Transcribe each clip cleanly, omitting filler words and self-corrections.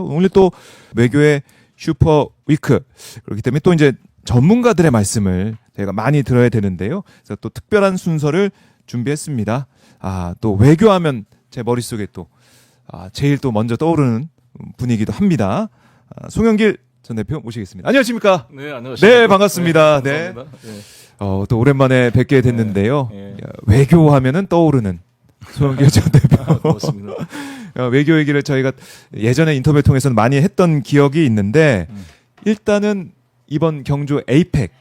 오늘 또 외교의 슈퍼 위크 그렇기 때문에 또 이제 전문가들의 말씀을 저희가 많이 들어야 되는데요. 그래서 또 특별한 순서를 준비했습니다. 또 외교하면 제 머릿속에 또 제일 또 먼저 떠오르는 분이기도 합니다. 송영길 전 대표 모시겠습니다. 안녕하십니까? 네, 안녕하십니까? 네, 반갑습니다. 네. 또 오랜만에 뵙게 됐는데요. 외교하면은 떠오르는 송영길 전 대표. 고맙습니다. 외교 얘기를 저희가 예전에 인터뷰 통해서는 많이 했던 기억이 있는데 일단은 이번 경주 에이펙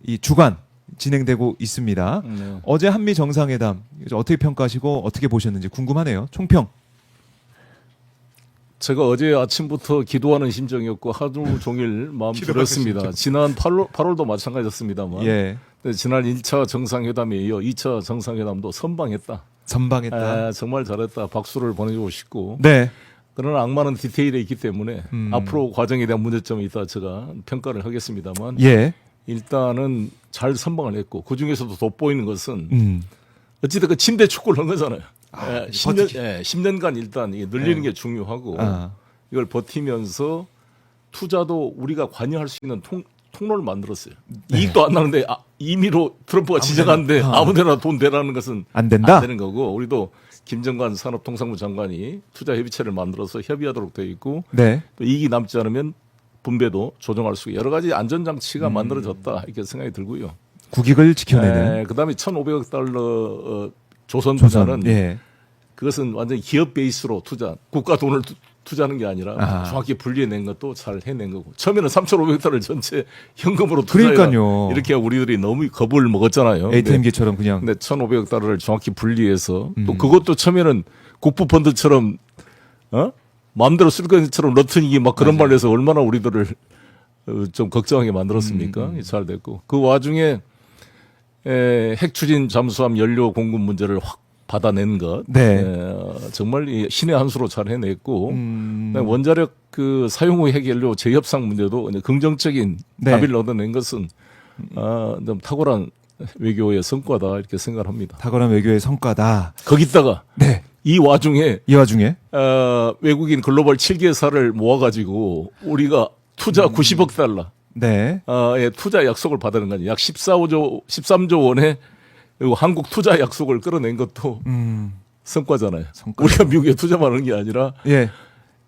이 주간 진행되고 있습니다. 네. 어제 한미 정상회담 어떻게 평가하시고 어떻게 보셨는지 궁금하네요. 총평. 제가 어제 아침부터 기도하는 심정이었고 하루 종일 마음 졸였습니다. 지난 8월도 마찬가지였습니다만 예. 지난 1차 정상회담에 이어 2차 정상회담도 선방했다. 선방했다. 정말 잘했다. 박수를 보내주고 싶고 네. 그러나 악마는 디테일에 있기 때문에 앞으로 과정에 대한 문제점이 있다 제가 평가를 하겠습니다만 예. 일단은 잘 선방을 했고 그중에서도 돋보이는 것은 어찌됐든 그 침대 축구를 한 거잖아요. 10년간 일단 이게 늘리는 게 중요하고 이걸 버티면서 투자도 우리가 관여할 수 있는 통로를 만들었어요. 네. 이익도 안 나는데 임의로 트럼프가 지정하는데 아무데나 돈 대라는 것은 안 된다. 안 되는 거고 우리도 김정관 산업통상부 장관이 투자협의체를 만들어서 협의하도록 되어 있고 네. 또 이익이 남지 않으면 분배도 조정할 수 있고 여러 가지 안전장치가 만들어졌다 이렇게 생각이 들고요. 국익을 지켜내는. 그다음에 1,500억 달러 조선 투자는 예. 그것은 완전히 기업 베이스로 투자, 국가 돈을 투자하는 게 아니라 정확히 분리해낸 것도 잘 해낸 거고 처음에는 3,500달러 전체 현금으로 투자해라 그러니까요. 이렇게 우리들이 너무 겁을 먹었잖아요. ATM기처럼 그냥. 근데 1,500억 달러를 정확히 분리해서 또 그것도 처음에는 국부 펀드처럼 마음대로 쓸 것처럼 러튼이기 막 그런 말을 해서 얼마나 우리들을 좀 걱정하게 만들었습니까? 잘 됐고 그 와중에 핵 추진 잠수함 연료 공급 문제를 확 받아낸 것, 네. 정말 신의 한 수로 잘 해냈고 원자력 그 사용 후 핵 연료 재협상 문제도 긍정적인 네. 합의를 얻어낸 것은 좀 탁월한 외교의 성과다 이렇게 생각합니다. 탁월한 외교의 성과다. 거기다가 네. 이 와중에 외국인 글로벌 7개사를 모아가지고 우리가 투자 90억 달러 네. 의 투자 약속을 받는 거니 약 13조 원의 한국 투자 약속을 끌어낸 것도 성과잖아요. 우리가 미국에 투자만 하는 게 아니라 예.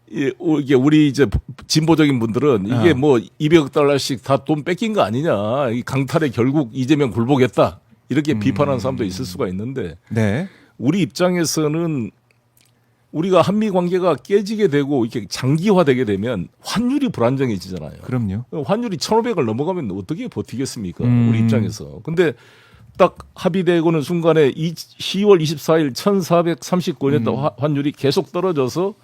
이게 우리 이제 진보적인 분들은 이게 뭐 200억 달러씩 다 돈 뺏긴 거 아니냐. 이 강탈에 결국 이재명 굴복했다. 이렇게 비판하는 사람도 있을 수가 있는데 네. 우리 입장에서는 우리가 한미 관계가 깨지게 되고 이렇게 장기화되게 되면 환율이 불안정해지잖아요. 그럼요. 환율이 1,500을 넘어가면 어떻게 버티겠습니까? 우리 입장에서. 근데 딱 합의되고는 순간에 10월 24일 1,439년 환율이 계속 떨어져서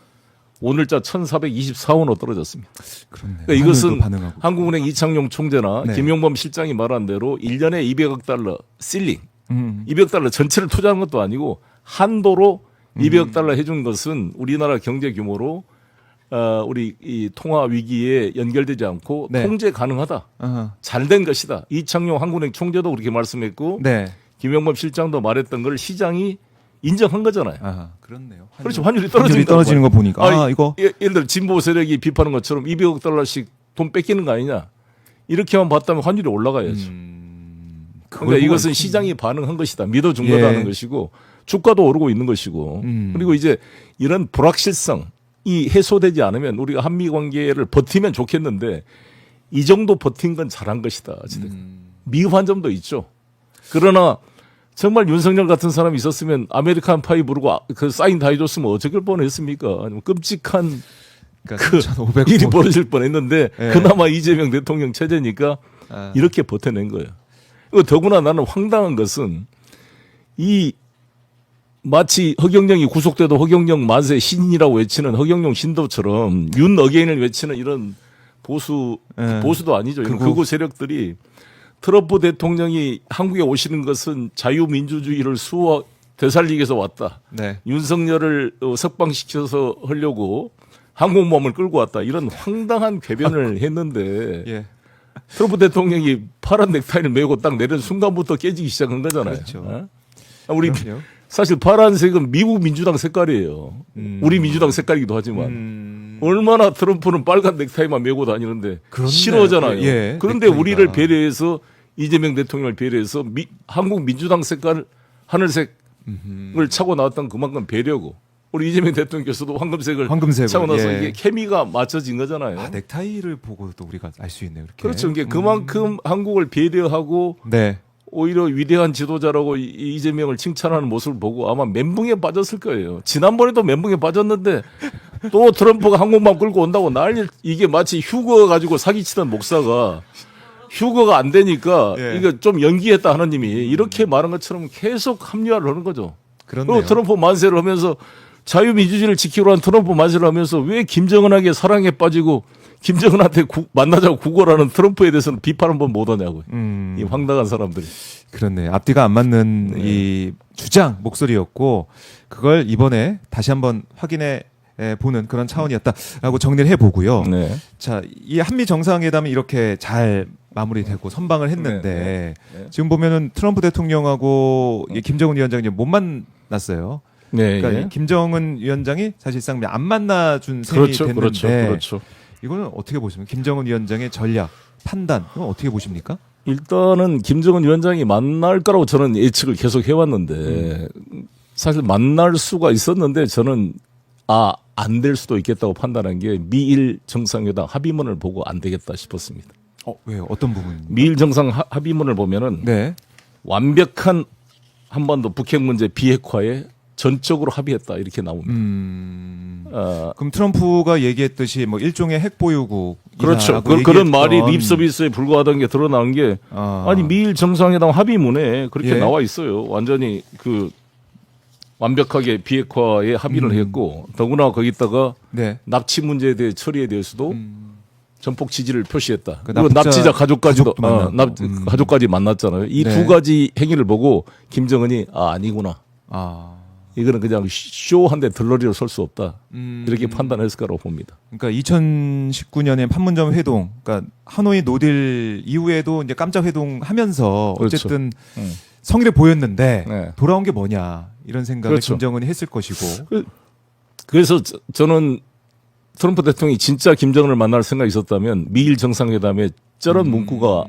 오늘자 1,424원으로 떨어졌습니다. 그러니까 이것은 반응하고. 한국은행 이창용 총재나 네. 김용범 실장이 말한 대로 1년에 200억 달러 실링, 200억 달러 전체를 투자한 것도 아니고 한도로 200억 달러 해준 것은 우리나라 경제 규모로 우리 이 통화 위기에 연결되지 않고 네. 통제 가능하다. 잘 된 것이다. 이창용 한국은행 총재도 그렇게 말씀했고 네. 김용범 실장도 말했던 걸 시장이 인정한 거잖아요. 그렇네요. 그렇죠. 환율이 떨어지는 거 보니까 이거 예를 들어 진보 세력이 비판하는 것처럼 200억 달러씩 돈 뺏기는 거 아니냐. 이렇게만 봤다면 환율이 올라가야죠. 그러니까 이것은 시장이 반응한 것이다. 믿어준 거다는 것이고 주가도 오르고 있는 것이고 그리고 이제 이런 불확실성이 해소되지 않으면 우리가 한미 관계를 버티면 좋겠는데 이 정도 버틴 건 잘한 것이다. 미흡한 점도 있죠. 그러나 정말 윤석열 같은 사람이 있었으면 아메리칸 파이 부르고 그 사인 다 해줬으면 어쩔 뻔했습니까? 아니면 끔찍한 그 일이 벌어질 뻔했는데 그나마 이재명 대통령 체제니까 이렇게 버텨낸 거예요. 더구나 나는 황당한 것은 이 마치 허경영이 구속돼도 허경영 만세 신이라고 외치는 허경영 신도처럼 윤 어게인을 외치는 이런 보수도 아니죠. 이런 극우 세력들이 트럼프 대통령이 한국에 오시는 것은 자유민주주의를 되살리기 위해서 왔다. 네. 윤석열을 석방시켜서 하려고 항공모함을 끌고 왔다. 이런 황당한 궤변을 했는데 예. 트럼프 대통령이 파란 넥타이를 메고 딱 내린 순간부터 깨지기 시작한 거잖아요. 그렇죠. 우리 사실 파란색은 미국 민주당 색깔이에요. 우리 민주당 색깔이기도 하지만 얼마나 트럼프는 빨간 넥타이만 메고 다니는데 그렇네. 싫어하잖아요. 예, 그런데 넥타이가. 우리를 배려해서 이재명 대통령을 배려해서 한국 민주당 색깔 하늘색을 차고 나왔던 그만큼 배려고 우리 이재명 대통령께서도 황금색을 차고 나서 예. 이게 케미가 맞춰진 거잖아요. 아, 넥타이를 보고도 우리가 알 수 있네요. 이렇게. 그렇죠. 이게 그만큼 한국을 배려하고 네. 오히려 위대한 지도자라고 이재명을 칭찬하는 모습을 보고 아마 멘붕에 빠졌을 거예요. 지난번에도 멘붕에 빠졌는데 또 트럼프가 한국만 끌고 온다고 난리 이게 마치 휴거 가지고 사기치던 목사가 휴거가 안 되니까 예. 이거 좀 연기했다 하느님이 이렇게 말한 것처럼 계속 합리화를 하는 거죠. 그렇네요. 그리고 트럼프 만세를 하면서 자유민주주의를 지키려 한 트럼프 만세를 하면서 왜 김정은에게 사랑에 빠지고 김정은한테 만나자고 구걸하는 트럼프에 대해서는 비판 한번 못 하냐고요. 이 황당한 사람들이. 그렇네. 앞뒤가 안 맞는 이 주장 목소리였고 그걸 이번에 다시 한번 확인해 보는 그런 차원이었다라고 정리를 해보고요. 네. 자, 이 한미 정상회담이 이렇게 잘 마무리되고 선방을 했는데 네. 지금 보면은 트럼프 대통령하고 이 김정은 위원장이 못 만났어요. 네. 그러니까 예. 이 김정은 위원장이 사실상 안 만나준 셈이 그렇죠. 됐는데 그렇죠. 이거는 어떻게 보십니까? 김정은 위원장의 전략, 판단 이건 어떻게 보십니까? 일단은 김정은 위원장이 만날 거라고 저는 예측을 계속 해왔는데 사실 만날 수가 있었는데 저는 안 될 수도 있겠다고 판단한 게 미일 정상회담 합의문을 보고 안 되겠다 싶었습니다. 왜요? 어떤 부분? 미일 정상 합의문을 보면은 네. 완벽한 한반도 북핵 문제 비핵화에 전적으로 합의했다 이렇게 나옵니다. 그럼 트럼프가 얘기했듯이 뭐 일종의 핵 보유국 그렇죠. 그런 말이 립 서비스에 불과하다는 게 드러난 게 아니 미일 정상회담 합의문에 그렇게 예. 나와 있어요. 완전히 그 완벽하게 비핵화에 합의를 했고 더구나 거기다가 네. 납치 문제에 대해 처리에 대해서도 전폭 지지를 표시했다. 그 그리고 납치자 가족까지도 가족도 만나고. 가족까지 만났잖아요. 이 네. 두 가지 행위를 보고 김정은이 아니구나. 이거는 그냥 쇼한데 들러리로 설 수 없다. 이렇게 판단했을 거라고 봅니다. 그러니까 2019년에 판문점 회동, 그러니까 하노이 노딜 이후에도 이제 깜짝 회동하면서 그렇죠. 어쨌든 성의를 보였는데 네. 돌아온 게 뭐냐 이런 생각을 그렇죠. 김정은이 했을 것이고. 그래서 저는 트럼프 대통령이 진짜 김정은을 만날 생각이 있었다면 미일 정상회담에 저런 문구가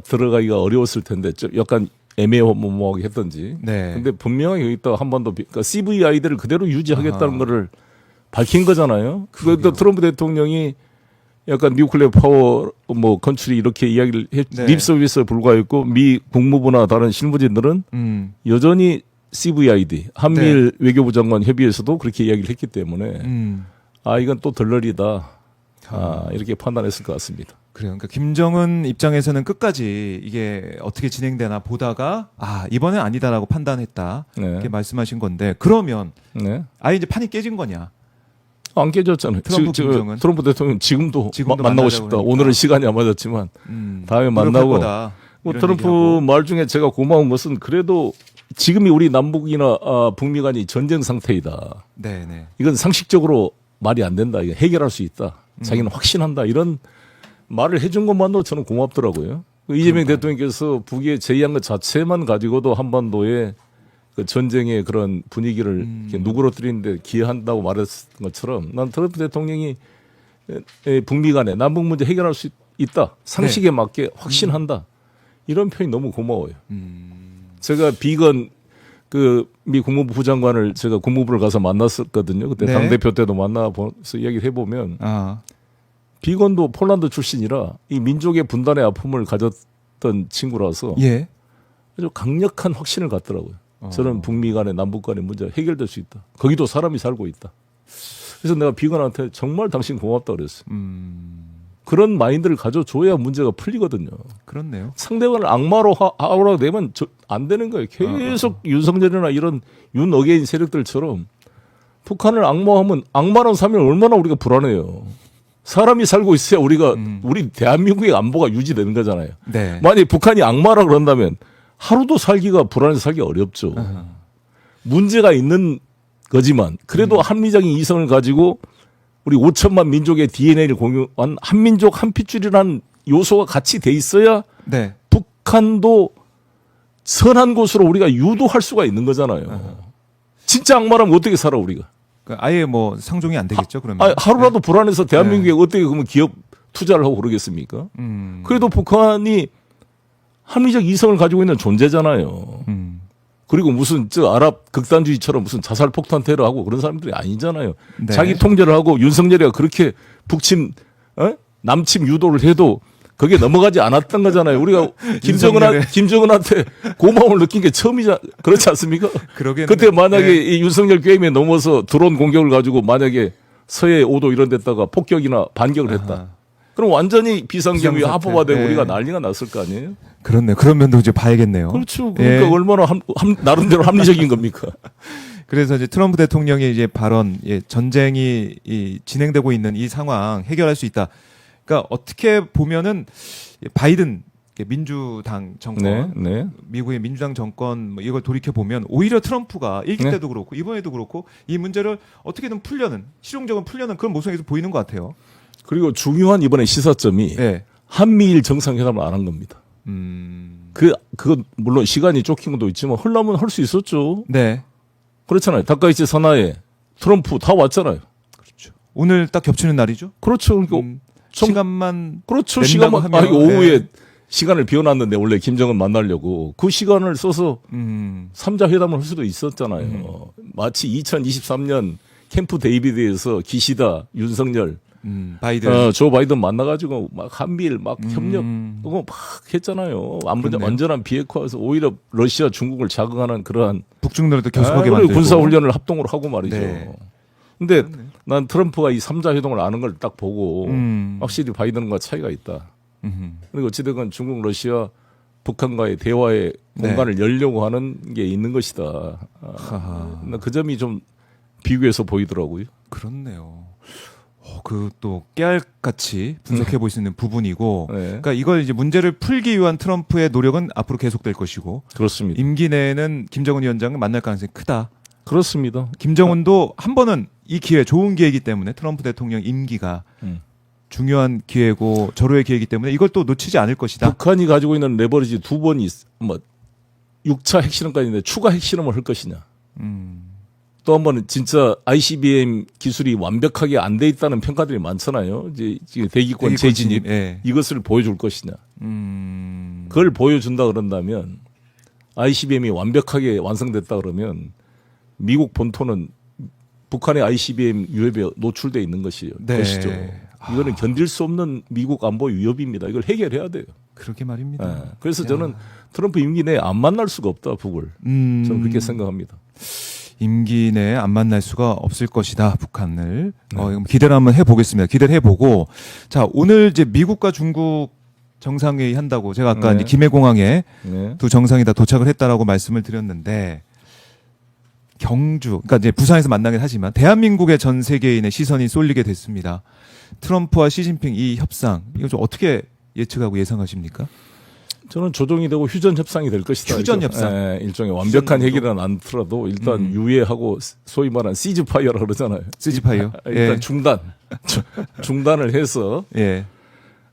들어가기가 어려웠을 텐데 약간 애매모호하게 했던지. 네. 근데 분명히 여기다 한반도 그러니까 CVI들을 그대로 유지하겠다는 거를 밝힌 거잖아요. 그런데 트럼프 대통령이 약간 뉴클리어 파워 뭐 건축이 이렇게 이야기를 네. 립 서비스에 불과했고 미 국무부나 다른 실무진들은 여전히 CVID 한미일 외교부 장관 협의에서도 그렇게 이야기를 했기 때문에 이건 또 덜러리다 이렇게 판단했을 것 같습니다. 그래요. 그러니까 김정은 입장에서는 끝까지 이게 어떻게 진행되나 보다가 이번엔 아니다라고 판단했다 네. 이렇게 말씀하신 건데 그러면 네. 아예 이제 판이 깨진 거냐? 안 깨졌잖아요. 김정은. 트럼프 대통령 지금도 지금도 만나고 만나자고 싶다. 그러니까. 오늘은 시간이 안 맞았지만 다음에 노력할 만나고. 거다, 뭐 이런 트럼프 얘기하고. 말 중에 제가 고마운 것은 그래도 지금이 우리 남북이나 북미 간이 전쟁 상태이다. 네네. 이건 상식적으로 말이 안 된다. 이거 해결할 수 있다. 자기는 확신한다. 이런 말을 해준 것만으로 저는 고맙더라고요. 이재명 대통령께서 북에 제의한 것 자체만 가지고도 한반도에 그 전쟁의 그런 분위기를 이렇게 누그러뜨리는데 기여한다고 말했던 것처럼 난 트럼프 대통령이 북미 간에 남북 문제 해결할 수 있다. 상식에 맞게 확신한다. 이런 표현이 너무 고마워요. 제가 비건 그 미 국무부 부장관을 제가 국무부를 가서 만났었거든요. 그때 네. 당대표 때도 만나서 이야기를 해보면 비건도 폴란드 출신이라 이 민족의 분단의 아픔을 가졌던 친구라서 예. 아주 강력한 확신을 갖더라고요. 저는 북미 간의 남북 간의 문제가 해결될 수 있다. 거기도 사람이 살고 있다. 그래서 내가 비건한테 정말 당신 고맙다 그랬어요. 그런 마인드를 가져줘야 문제가 풀리거든요. 그렇네요. 상대방을 악마로 하라고 되면 안 되는 거예요. 계속 윤석열이나 이런 윤어게인 세력들처럼 북한을 악마하면 악마라는 사람이 얼마나 우리가 불안해요. 사람이 살고 있어야 우리가 우리 대한민국의 안보가 유지되는 거잖아요. 네. 만약 북한이 악마라 그런다면 하루도 살기가 불안해서 살기 어렵죠. 문제가 있는 거지만 그래도 한미적인 이성을 가지고 우리 5천만 민족의 DNA를 공유한 한민족 한핏줄이라는 요소가 같이 돼 있어야 네. 북한도 선한 곳으로 우리가 유도할 수가 있는 거잖아요. 진짜 악마라면 어떻게 살아 우리가. 그러니까 아예 뭐 상종이 안 되겠죠, 그러면. 하루라도 불안해서 대한민국에 어떻게 그러면 기업 투자를 하고 그러겠습니까? 그래도 북한이 합리적 이성을 가지고 있는 존재잖아요. 그리고 무슨 아랍 극단주의처럼 무슨 자살 폭탄 테러하고 그런 사람들이 아니잖아요. 네. 자기 통제를 하고 윤석열이가 그렇게 북침 남침 유도를 해도 거기에 넘어가지 않았던 거잖아요. 우리가 김정은한테 고마움을 느낀 게 처음이자 그렇지 않습니까? 그러겠네. 그때 만약에 이 윤석열 게임에 넘어서 드론 공격을 가지고 만약에 서해 5도 이런 데다가 폭격이나 반격을 했다. 그럼 완전히 비상경비 비상사태. 합법화되고 예. 우리가 난리가 났을 거 아니에요? 그렇네. 그런 면도 이제 봐야겠네요. 그렇죠. 그러니까 예. 얼마나 나름대로 합리적인 겁니까? 그래서 이제 트럼프 대통령의 이제 발언, 전쟁이 진행되고 있는 이 상황 해결할 수 있다. 그러니까 어떻게 보면은 바이든 민주당 정권, 네. 미국의 민주당 정권 뭐 이걸 돌이켜 보면 오히려 트럼프가 일기 네. 때도 그렇고 이번에도 그렇고 이 문제를 어떻게든 풀려는 실용적으로 풀려는 그런 모습에서 보이는 것 같아요. 그리고 중요한 이번에 시사점이 예. 한미일 정상회담을 안 한 겁니다. 그건 물론 시간이 쫓긴 것도 있지만 하려면 할 수 있었죠. 네. 그렇잖아요. 다카이치 사나에 트럼프 다 왔잖아요. 그렇죠. 오늘 딱 겹치는 날이죠. 그렇죠. 그러니까 시간만 그렇죠. 낸다고 시간만 하면, 오후에 네. 시간을 비워놨는데 원래 김정은 만나려고 그 시간을 써서 3자 회담을 할 수도 있었잖아요. 마치 2023년 캠프 데이비드에서 기시다, 윤석열, 바이든. 조 바이든 만나가지고 막 한미일 막 협력 막 했잖아요. 그렇네요. 완전한 비핵화에서 오히려 러시아, 중국을 자극하는 그러한 북중로도 계속하게 그리고 만들고 군사 훈련을 합동으로 하고 말이죠. 네. 근데 난 트럼프가 이 3자 회동을 아는 걸 딱 보고 확실히 바이든과 차이가 있다. 그리고 어찌됐건 중국, 러시아, 북한과의 대화의 네. 공간을 열려고 하는 게 있는 것이다. 그 점이 좀 비교해서 보이더라고요. 그렇네요. 그 또 깨알같이 분석해 볼 수 있는 부분이고, 네. 그러니까 이걸 이제 문제를 풀기 위한 트럼프의 노력은 앞으로 계속될 것이고, 그렇습니다. 임기 내에는 김정은 위원장을 만날 가능성이 크다. 그렇습니다. 김정은도 한 번은 이 기회, 좋은 기회이기 때문에 트럼프 대통령 임기가 중요한 기회고 절호의 기회이기 때문에 이걸 또 놓치지 않을 것이다. 북한이 가지고 있는 레버리지 두 번이 뭐 6차 핵실험까지 있는데 추가 핵실험을 할 것이냐. 또 한 번은 진짜 ICBM 기술이 완벽하게 안 돼 있다는 평가들이 많잖아요. 이제 지금 대기권 재진입 예. 이것을 보여줄 것이냐. 그걸 보여준다 그런다면 ICBM이 완벽하게 완성됐다 그러면 미국 본토는 북한의 ICBM 위협에 노출돼 있는 것이죠. 네. 이거는 견딜 수 없는 미국 안보 위협입니다. 이걸 해결해야 돼요. 그러게 말입니다. 네. 그래서 저는 트럼프 임기 내에 안 만날 수가 없다, 북을. 저는 그렇게 생각합니다. 임기 내에 안 만날 수가 없을 것이다, 북한을. 기대를 한번 해보겠습니다. 기대를 해보고. 자, 오늘 이제 미국과 중국 정상회의 한다고 제가 아까 네. 이제 김해공항에 네. 두 정상이 다 도착을 했다라고 말씀을 드렸는데, 경주, 그러니까 이제 부산에서 만나긴 하지만 대한민국의 전 세계인의 시선이 쏠리게 됐습니다. 트럼프와 시진핑 이 협상, 이거 좀 어떻게 예측하고 예상하십니까? 저는 조정이 되고 휴전 협상이 될 것이다. 휴전 협상. 예, 일종의 완벽한 해결은 않더라도 일단 유예하고 소위 말하는 시즈파이어라 그러잖아요. 시즈파이어. 일단 중단을 해서 예.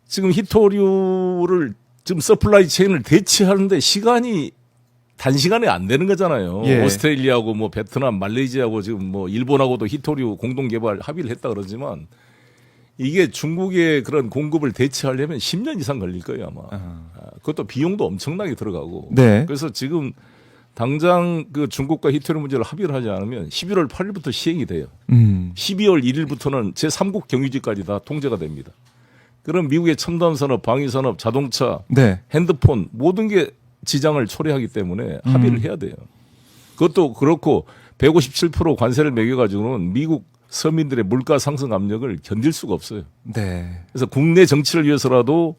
지금 히토류를 지금 서플라이 체인을 대체하는데 시간이 단시간에 안 되는 거잖아요. 예. 오스트레일리아하고 뭐 베트남, 말레이시아하고 지금 뭐 일본하고도 히토류 공동 개발 합의를 했다 그러지만 이게 중국의 그런 공급을 대체하려면 10년 이상 걸릴 거예요, 아마. 그것도 비용도 엄청나게 들어가고. 네. 그래서 지금 당장 그 중국과 히토류 문제를 합의를 하지 않으면 11월 8일부터 시행이 돼요. 12월 1일부터는 제3국 경유지까지 다 통제가 됩니다. 그럼 미국의 첨단 산업, 방위 산업, 자동차, 네. 핸드폰 모든 게 지장을 초래하기 때문에 합의를 해야 돼요. 그것도 그렇고 157% 관세를 매겨가지고는 미국 서민들의 물가 상승 압력을 견딜 수가 없어요. 네. 그래서 국내 정치를 위해서라도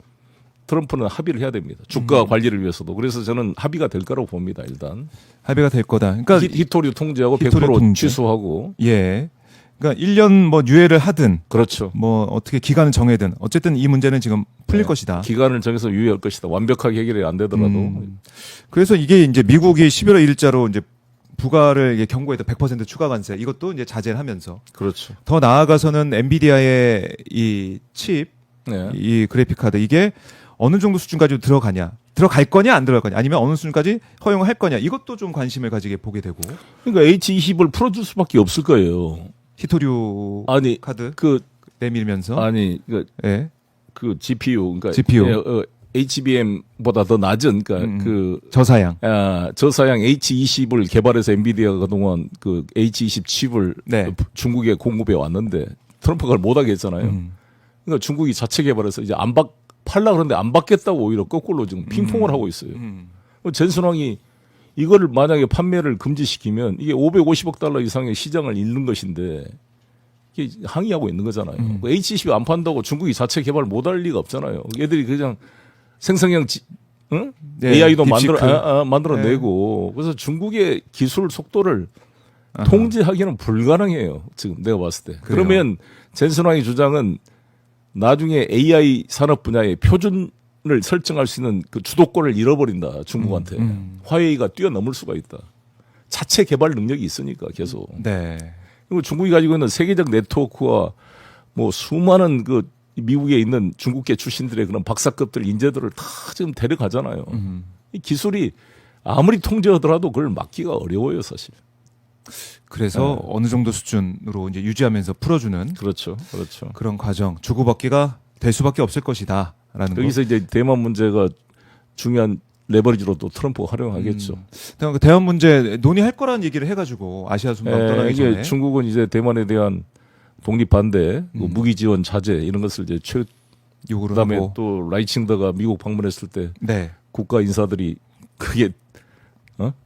트럼프는 합의를 해야 됩니다. 주가 관리를 위해서도. 그래서 저는 합의가 될 거라고 봅니다. 일단 합의가 될 거다. 그러니까 히토류 통제하고 히토류 100% 통제. 취소하고. 예. 그러니까 1년 뭐 유예를 하든 그렇죠. 뭐 어떻게 기간을 정해든 어쨌든 이 문제는 지금 풀릴 네. 것이다. 기간을 정해서 유예할 것이다. 완벽하게 해결이 안 되더라도. 그래서 이게 이제 미국이 11월 1일자로 이제 부가를 이게 경고했던 100% 추가 관세 이것도 이제 자제를 하면서 그렇죠. 더 나아가서는 엔비디아의 이 칩, 네. 이 그래픽 카드 이게 어느 정도 수준까지 들어가냐, 들어갈 거냐 안 들어갈 거냐, 아니면 어느 수준까지 허용을 할 거냐 이것도 좀 관심을 가지게 보게 되고. 그러니까 H20을 풀어줄 수밖에 없을 거예요. 히토류 아니 카드 그 내밀면서 아니 예. 그 GPU 그러니까 GPU. HBM보다 더 낮은 그러니까 그 저사양. 저사양 H20을 개발해서 엔비디아가 그동안 그 H20 칩을 네. 중국에 공급해 왔는데 트럼프가 못하게 했잖아요. 그러니까 중국이 자체 개발해서 이제 팔라 그러는데 안 받겠다고 오히려 거꾸로 지금 핑퐁을 하고 있어요. 젠슨왕이 이거를 만약에 판매를 금지시키면 이게 550억 달러 이상의 시장을 잃는 것인데 이게 항의하고 있는 거잖아요. H20이 안 판다고 중국이 자체 개발 못할 리가 없잖아요. 얘들이 그냥 생성형 응? 네, AI도 딥시크. 만들어내고 그래서 중국의 기술 속도를 통제하기는 불가능해요. 지금 내가 봤을 때. 그래요. 그러면 젠슨왕의 주장은 나중에 AI 산업 분야의 표준을 설정할 수 있는 그 주도권을 잃어버린다. 중국한테. 화웨이가 뛰어넘을 수가 있다. 자체 개발 능력이 있으니까 계속. 네. 그리고 중국이 가지고 있는 세계적 네트워크와 뭐 수많은 그 미국에 있는 중국계 출신들의 그런 박사급들 인재들을 다 지금 데려가잖아요. 이 기술이 아무리 통제하더라도 그걸 막기가 어려워요, 사실. 그래서 어느 정도 수준으로 이제 유지하면서 풀어주는 그렇죠, 그렇죠. 그런 과정 주고받기가 될 수밖에 없을 것이다라는 거. 여기서 이제 대만 문제가 중요한 레버리지로 또 트럼프가 활용하겠죠. 그 대만 문제 논의할 거라는 얘기를 해가지고 아시아 순방 떠나기 이게 전에 중국은 이제 대만에 대한 독립 반대, 그 무기 지원 자제 이런 것을 이제 요구를 그다음에 하고 또 라이칭더가 미국 방문했을 때 네. 국가 인사들이 그게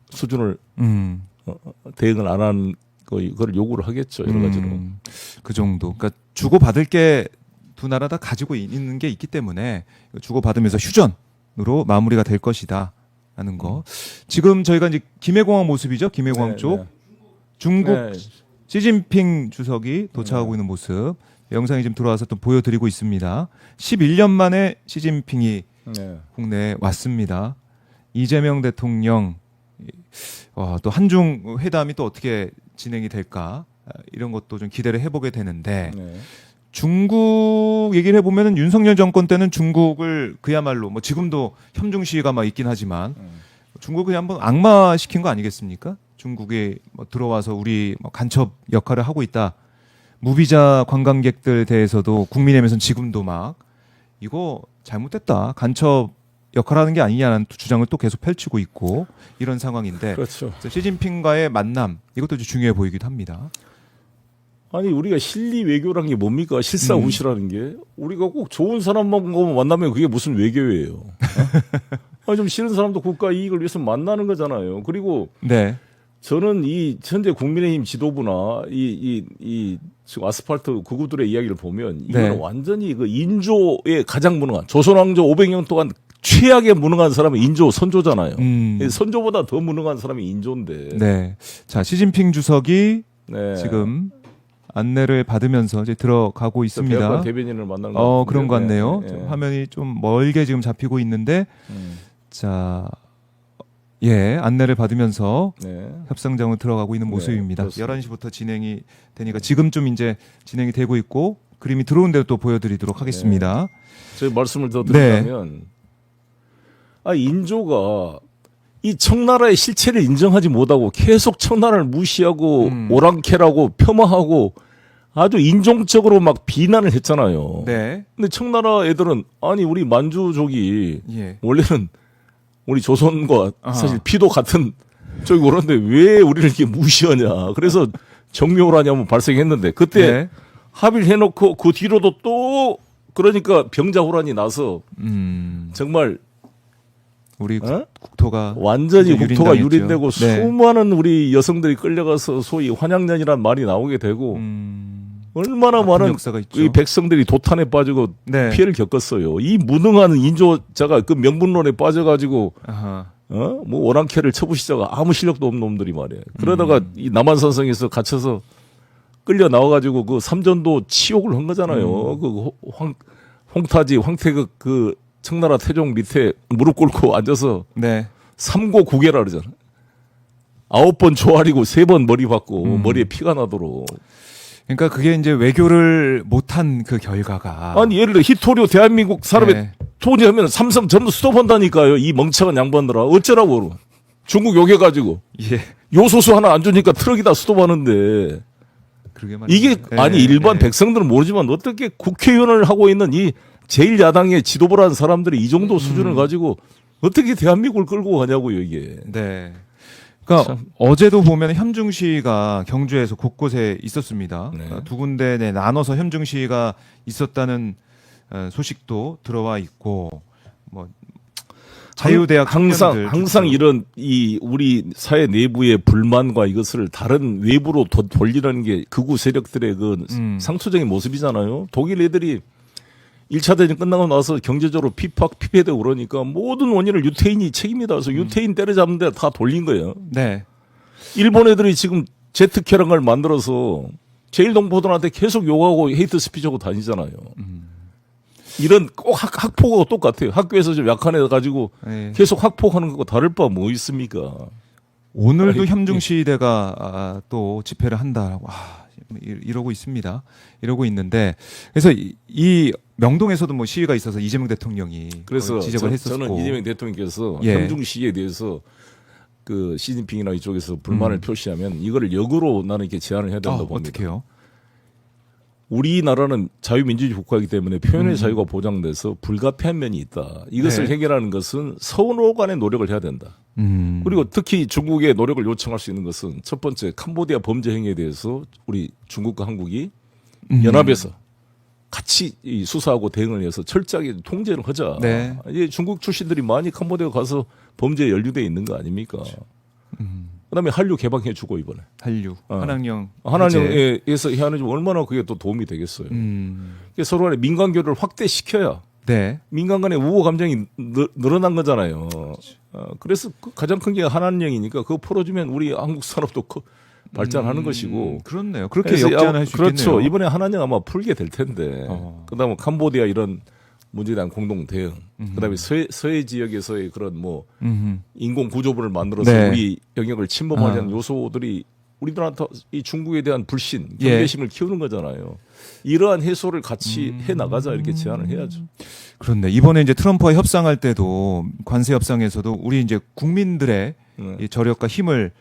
수준을 대응을 안 한 그걸 요구를 하겠죠, 여러 가지로. 그 정도. 그러니까 주고 받을 게 두 나라 다 가지고 있는 게 있기 때문에 주고 받으면서 휴전으로 마무리가 될 것이다라는 거. 지금 저희가 이제 김해공항 모습이죠. 김해공항 네, 쪽 네. 중국 네. 시진핑 주석이 도착하고 있는 모습. 영상이 지금 들어와서 또 보여드리고 있습니다. 11년 만에 시진핑이 네. 국내에 왔습니다. 이재명 대통령 또 한중 회담이 또 어떻게 진행이 될까 이런 것도 좀 기대를 해보게 되는데 네. 중국 얘기를 해보면은 윤석열 정권 때는 중국을 그야말로 뭐 지금도 협중 시위가 막 있긴 하지만 중국을 한번 악마시킨 거 아니겠습니까? 중국에 뭐 들어와서 우리 뭐 간첩 역할을 하고 있다. 무비자 관광객들 대해서도 국민의힘에서는 지금도 막 이거 잘못됐다. 간첩 역할하는 게 아니냐는 주장을 또 계속 펼치고 있고 이런 상황인데 그렇죠. 시진핑과의 만남 이것도 중요해 보이기도 합니다. 아니 우리가 실리 외교란 게 뭡니까? 실사후시라는 게 우리가 꼭 좋은 사람만 만나면 그게 무슨 외교예요? 아니 좀 싫은 사람도 국가 이익을 위해서 만나는 거잖아요. 그리고 네. 저는 이 현재 국민의힘 지도부나 이 지금 아스팔트 극우들의 이야기를 보면 이거는 네. 완전히 그 인조에 가장 무능한 조선왕조 500년 동안 최악에 무능한 사람이 인조 선조잖아요. 선조보다 더 무능한 사람이 인조인데. 네. 자, 시진핑 주석이 네. 지금 안내를 받으면서 이제 들어가고 있습니다. 백악관 대변인을 만난 거 그런 것 같네요. 네. 좀 화면이 좀 멀게 지금 잡히고 있는데 자, 안내를 받으면서 네. 협상장으로 들어가고 있는 모습입니다. 그렇습니다. 11시부터 진행이 되니까 지금쯤 이제 진행이 되고 있고 그림이 들어온 대로 또 보여드리도록 하겠습니다. 제 말씀을 더 드리자면 인조가 이 청나라의 실체를 인정하지 못하고 계속 청나라를 무시하고 오랑캐라고 폄하하고 아주 인종적으로 막 비난을 했잖아요. 네. 근데 청나라 애들은 아니 우리 만주족이 예. 원래는 우리 조선과 사실 피도 같은 쪽이 그런데 왜 우리를 이렇게 무시하냐. 그래서 정묘호란이 한번 발생했는데 그때 네. 합의를 해놓고 그 뒤로도 또 그러니까 병자호란이 나서 정말 우리 국토가 완전히 이제 국토가 유린당했죠. 유린되고 네. 수많은 우리 여성들이 끌려가서 소위 환양년이라는 말이 나오게 되고 얼마나 많은 역사가 있죠. 이 백성들이 도탄에 빠지고 네. 피해를 겪었어요. 이 무능한 인조자가 그 명분론에 빠져가지고 아하. 뭐 오랑캐를 쳐부시자가 아무 실력도 없는 놈들이 말이에요. 그러다가 이 남한산성에서 갇혀서 끌려 나와가지고 그 삼전도 치욕을 한 거잖아요. 그 홍타지 황태극 그 청나라 태종 밑에 무릎 꿇고 앉아서 네. 삼고구계라 그러잖아. 9번 조아리고 3번 머리 받고 머리에 피가 나도록. 그러니까 그게 이제 외교를 못한 그 결과가 아니 예를 들어 히토리오 대한민국 사람의 네. 토지하면 삼성 전부 스톱한다니까요. 이 멍청한 양반들아. 어쩌라고 그러. 중국 욕해가지고 예. 요소수 하나 안 주니까 트럭이 다 스톱하는데 그러게 말이에요. 이게 아니 일반 백성들은 모르지만 어떻게 국회의원을 하고 있는 이 제1야당의 지도부를 한 사람들이 이 정도 수준을 가지고 어떻게 대한민국을 끌고 가냐고요 이게. 네. 그러니까 어제도 보면 현중시가 경주에서 곳곳에 있었습니다. 네. 그러니까 두 군데 나눠서 현중시가 있었다는 소식도 들어와 있고 뭐 자유대학 항상 학생들 이런 이 우리 사회 내부의 불만과 이것을 다른 외부로 돌리라는 게 극우 세력들의 그 상투적인 모습이잖아요. 독일 애들이 1차 대전 끝나고 나서 경제적으로 피폐되고 그러니까 모든 원인을 유태인이 책임이다. 그래서 유태인 때려잡는 데 다 돌린 거예요. 네. 일본 애들이 지금 제트캐라는 걸 만들어서 제1동포들한테 계속 욕하고 헤이트 스피치하고 다니잖아요. 이런 꼭 학폭하고 똑같아요. 학교에서 좀 약한 애 가지고 네. 계속 학폭하는 거고 다를 바 뭐 있습니까? 오늘도 현중시대가 또 집회를 한다라고 이러고 있습니다. 이러고 있는데 그래서 이 명동에서도 뭐 시위가 있어서 이재명 대통령이 그래서 지적을 했었고 저는 이재명 대통령께서 예. 현중시에 대해서 그 시진핑이나 이쪽에서 불만을 표시하면 이거를 역으로 나는 이렇게 제안을 해야 된다고 봅니다. 어떻게요? 우리나라는 자유민주주의 국가이기 때문에 표현의 자유가 보장돼서 불가피한 면이 있다. 이것을 네. 해결하는 것은 서로 간의 노력을 해야 된다. 그리고 특히 중국의 노력을 요청할 수 있는 것은 첫 번째 캄보디아 범죄 행위에 대해서 우리 중국과 한국이 연합해서 같이 이 수사하고 대응을 해서 철저하게 통제를 하자. 네. 이제 중국 출신들이 많이 캄보디아 가서 범죄에 연루돼 있는 거 아닙니까? 그다음에 한류 개방해주고 이번에 한류 한학령 한한령에서 해안해 주면 얼마나 그게 또 도움이 되겠어요. 서로 간에 민간 교류를 확대시켜야 네. 민간 간의 우호 감정이 늘어난 거잖아요. 그래서 가장 큰 게 한한령이니까 그거 풀어주면 우리 한국 산업도 발전하는 것이고. 그렇네요. 그렇게 그래서 역전할 수 그렇죠. 있겠네요. 이번에 한한령 아마 풀게 될 텐데. 그다음에 캄보디아 이런 문제에 대한 공동 대응. 그다음에 서해 지역에서의 그런 뭐 인공 구조부를 만들어서 네. 우리 영역을 침범하려는 요소들이 우리들한테 이 중국에 대한 불신, 경계심을 키우는 거잖아요. 이러한 해소를 같이 해 나가자 이렇게 제안을 해야죠. 그렇네. 이번에 이제 트럼프와 협상할 때도 관세 협상에서도 우리 이제 국민들의 이 저력과 힘을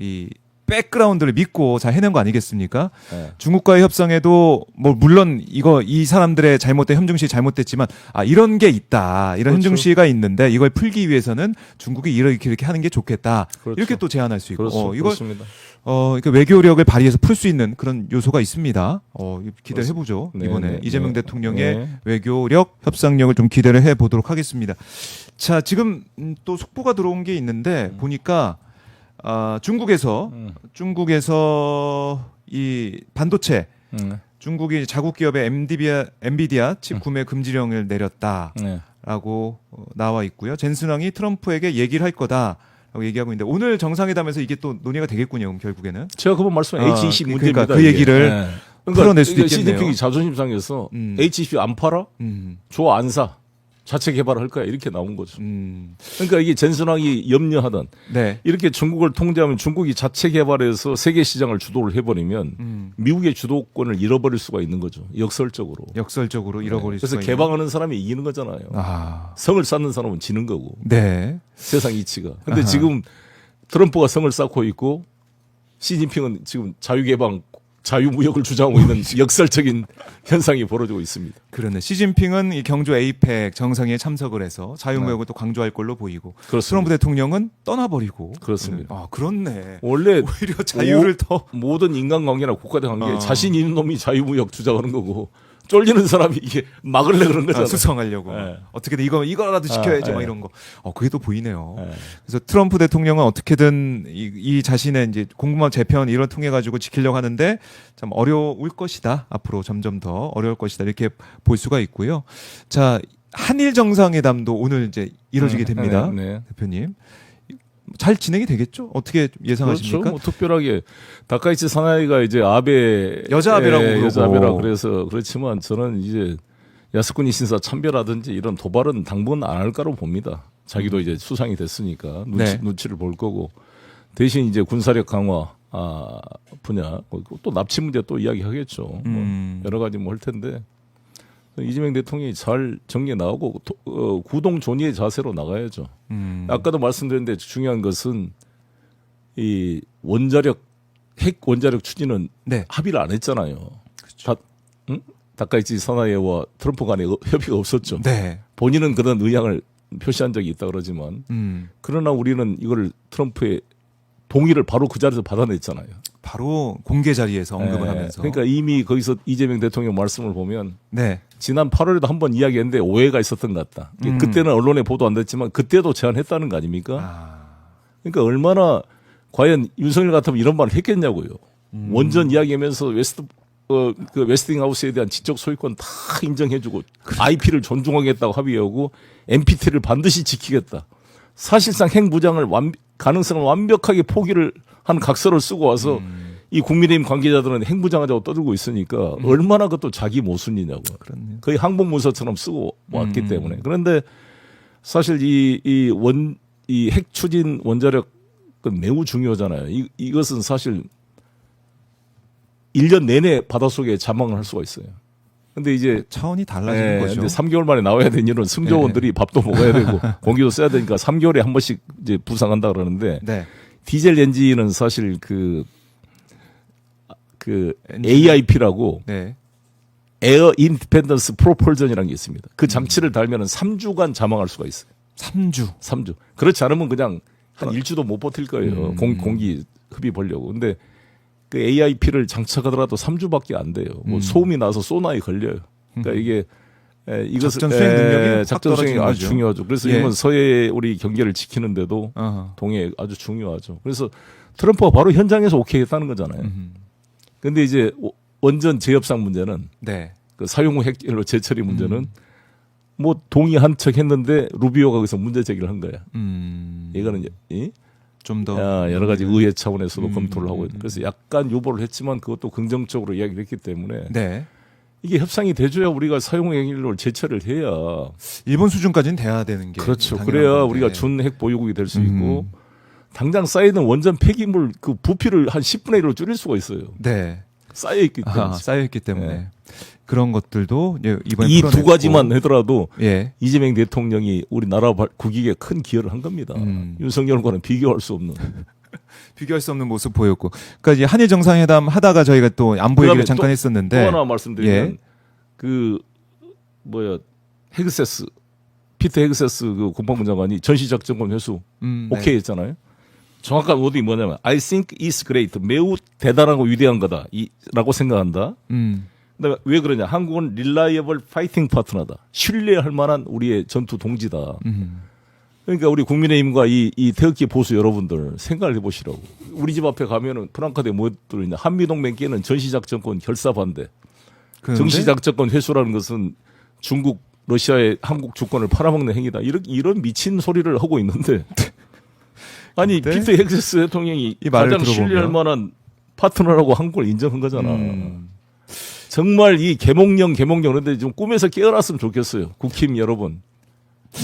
이 백그라운드를 믿고 잘 해낸 거 아니겠습니까? 네. 중국과의 협상에도 뭐 물론 이 사람들의 잘못된 현중시 잘못됐지만 이런 게 있다. 이런 그렇죠. 현중시가 있는데 이걸 풀기 위해서는 중국이 이렇게 하는 게 좋겠다. 그렇죠. 이렇게 또 제안할 수 있고 그렇죠. 이걸 그렇습니다. 그러니까 외교력을 발휘해서 풀 수 있는 그런 요소가 있습니다. 기대를 해보죠. 네, 이번에 네, 이재명 네. 대통령의 네. 외교력, 협상력을 좀 기대를 해보도록 하겠습니다. 자, 지금 또 속보가 들어온 게 있는데 보니까 중국에서 이 반도체 중국이 자국 기업의 엔비디아 칩 구매 금지령을 내렸다라고 나와 있고요. 젠슨왕이 트럼프에게 얘기를 할 거다라고 얘기하고 있는데 오늘 정상회담에서 이게 또 논의가 되겠군요. 그럼 결국에는 제가 그번 말씀한 H20 문제입니다. 그러니까 그 얘기를 네. 풀어낼 수도 있겠네요. 시진핑이 자존심 상해서 H20 안 팔아? 줘 안 사. 자체 개발을 할 거야. 이렇게 나온 거죠. 그러니까 이게 젠슨왕이 염려하던 네. 이렇게 중국을 통제하면 중국이 자체 개발해서 세계 시장을 주도를 해버리면 미국의 주도권을 잃어버릴 수가 있는 거죠. 역설적으로. 잃어버릴 그래서 수가 있는. 개방하는 사람이 이기는 거잖아요. 성을 쌓는 사람은 지는 거고. 네. 세상 이치가. 근데 지금 트럼프가 성을 쌓고 있고 시진핑은 지금 자유개방, 자유무역을 주장하고 있는 역설적인 현상이 벌어지고 있습니다. 그러네. 시진핑은 이 경주 에이펙 정상회에 참석을 해서 자유무역을 또 강조할 걸로 보이고 그렇습니다. 트럼프 대통령은 떠나버리고. 그렇습니다. 그렇네. 원래 오히려 자유를 더 모든 인간관계나 국가대 관계에 자신 있는 놈이 자유무역 주장하는 거고 쫄리는 사람이 이게 막을래 그런 거잖아요. 수성하려고. 네. 어떻게든 이거라도 지켜야지 막 네. 이런 거. 그게 또 보이네요. 네. 그래서 트럼프 대통령은 어떻게든 이 자신의 이제 공급망 재편 이런 통해 가지고 지키려고 하는데 참 어려울 것이다. 앞으로 점점 더 어려울 것이다. 이렇게 볼 수가 있고요. 자, 한일 정상회담도 오늘 이제 이루어지게 됩니다. 네. 대표님. 잘 진행이 되겠죠? 어떻게 예상하십니까? 그렇죠. 뭐 특별하게 다카이치 사나이가 이제 아베 여자 아베라고 그러고. 여자 아베라 그래서 그렇지만 저는 이제 야스쿠니 신사 참배라든지 이런 도발은 당분 안 할 거로 봅니다. 자기도 이제 수상이 됐으니까 눈치를 볼 거고 대신 이제 군사력 강화 분야 또 납치 문제 또 이야기하겠죠. 뭐 여러 가지 뭐 할 텐데 이재명 대통령이 잘 정리해 나오고 구동 존의의 자세로 나가야죠. 아까도 말씀드렸는데 중요한 것은 이 원자력 핵 원자력 추진은 네. 합의를 안 했잖아요. 그렇죠. 다카이치 사나이와 트럼프 간에 협의가 없었죠. 네. 본인은 그런 의향을 표시한 적이 있다 그러지만 그러나 우리는 이걸 트럼프의 동의를 바로 그 자리에서 받아냈잖아요. 바로 공개 자리에서 언급을 네. 하면서. 그러니까 이미 거기서 이재명 대통령 말씀을 보면 네. 지난 8월에도 한번 이야기했는데 오해가 있었던 것 같다. 그때는 언론에 보도 안 됐지만 그때도 제안했다는 거 아닙니까? 그러니까 얼마나 과연 윤석열 같으면 이런 말을 했겠냐고요. 원전 이야기하면서 그 웨스팅하우스에 대한 지적 소유권 다 인정해주고 IP를 존중하겠다고 합의하고 NPT를 반드시 지키겠다. 사실상 핵 무장을 가능성을 완벽하게 포기를 한 각서를 쓰고 와서 이 국민의힘 관계자들은 핵 무장하자고 떠들고 있으니까 얼마나 그것도 자기 모순이냐고. 그렇네요. 거의 항복문서처럼 쓰고 왔기 때문에. 그런데 사실 이 핵 추진 원자력은 매우 중요하잖아요. 이것은 사실 1년 내내 바닷속에 자망을 할 수가 있어요. 근데 이제 차원이 달라지는 거죠. 근데 3개월 만에 나와야 되는 이유는 승조원들이 밥도 먹어야 되고 공기도 써야 되니까 3개월에 한 번씩 이제 부상한다 그러는데 네. 디젤 엔진은 사실 그 AIP라고 네. 에어 인디펜던스 프로펄전이라는 게 있습니다. 그 장치를 달면은 3주간 자망할 수가 있어요. 3주. 3주. 그렇지 않으면 그냥 한 1주도 못 버틸 거예요. 공기 흡입 보려고. 근데 그 AIP를 장착하더라도 3주밖에 안 돼요. 뭐 소음이 나서 소나에 걸려요. 그러니까 이게 이것은 작전 수행 능력이 작전 수행이 아주 거죠. 중요하죠. 그래서 예. 이건 서해 우리 경계를 지키는데도 어허. 동해 아주 중요하죠. 그래서 트럼프가 바로 현장에서 오케이 했다는 거잖아요. 근데 이제 원전 재협상 문제는 네. 그 사용 후 핵연료 재처리 문제는 뭐 동의한 척 했는데 루비오가 거기서 문제 제기를 한 거야. 이거는 좀 더 여러 가지 의회 차원에서도 검토를 하고 있는. 그래서 약간 유보를 했지만 그것도 긍정적으로 이야기를 했기 때문에 네. 이게 협상이 돼줘야 우리가 사용 후 핵연료를 재처리를 해야 일본 수준까지는 돼야 되는 게 그렇죠. 당연한 그래야 건데. 우리가 준 핵 보유국이 될 수 있고 당장 쌓이는 원전 폐기물 그 부피를 한 10분의 1로 줄일 수가 있어요. 네. 쌓여 있기 때문에. 쌓여있기 때문에 네. 그런 것들도 이번에 이 두 풀어냈고. 가지만 하더라도 예. 이재명 대통령이 우리나라 국익에 큰 기여를 한 겁니다. 윤석열과는 비교할 수 없는. 비교할 수 없는 모습 보였고. 그러니까 이제 한일 정상회담 하다가 저희가 또 안보 그다음에 얘기를 잠깐 했었는데 또 하나 말씀드리면 예. 헤그세스 피터 헤그세스 그 국방부 장관이 전시작전권 회수 오케이 네. 했잖아요. 정확한 워딩이 뭐냐면 I think it's great. 매우 대단하고 위대한 거다. 라고 생각한다. 그다음에 왜 그러냐? 한국은 reliable fighting partner다. 신뢰할 만한 우리의 전투 동지다. 그러니까 우리 국민의힘과 이 태극기 보수 여러분들 생각을 해보시라고. 우리 집 앞에 가면은 프랑카드에 뭐 들어있냐? 한미동맹계는 전시작전권 결사 반대. 그런데 정시작전권 회수라는 것은 중국, 러시아의 한국 주권을 팔아먹는 행위다. 이런 미친 소리를 하고 있는데. 아니 근데 피터 헤그세스 대통령이 이 말을 가장 들어보면 신뢰할 만한 파트너라고 한국을 인정한 거잖아. 정말 이 개몽령 그런데 좀 꿈에서 깨어났으면 좋겠어요. 국힘 여러분,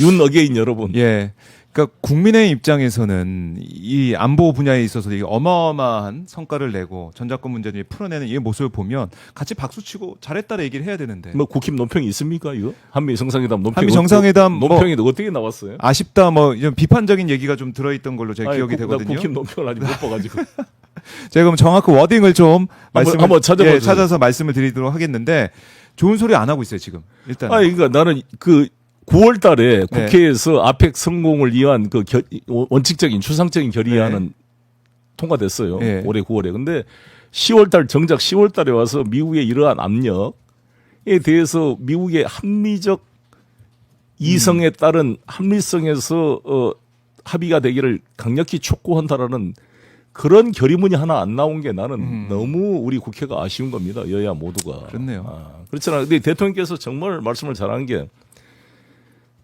윤 어게인 여러분. 예. 그러니까 국민의 입장에서는 이 안보 분야에 있어서 이게 어마어마한 성과를 내고 전작권 문제를 풀어내는 이 모습을 보면 같이 박수치고 잘했다는 얘기를 해야 되는데. 뭐 국힘 논평이 있습니까 이거? 한미 정상회담 논평. 한미 정상회담 논평이 어떻게 나왔어요? 아쉽다 뭐 이런 비판적인 얘기가 좀 들어있던 걸로 제가 기억이 나 되거든요. 국힘 논평을 아직 못 봐가지고. 제가 그럼 정확한 워딩을 좀 한번 찾아봐 주세요. 찾아서 말씀을 드리도록 하겠는데 좋은 소리 안 하고 있어요 지금. 일단. 그러니까 나는 그 9월 달에 네. 국회에서 아펙 성공을 위한 그 원칙적인 추상적인 결의안은 통과됐어요. 네. 올해 9월에. 근데 10월 달 정작 10월 달에 와서 미국의 이러한 압력에 대해서 미국의 합리적 이성에 따른 합리성에서 합의가 되기를 강력히 촉구한다라는 그런 결의문이 하나 안 나온 게 나는 너무 우리 국회가 아쉬운 겁니다. 여야 모두가. 그렇네요. 그렇잖아요. 근데 대통령께서 정말 말씀을 잘한 게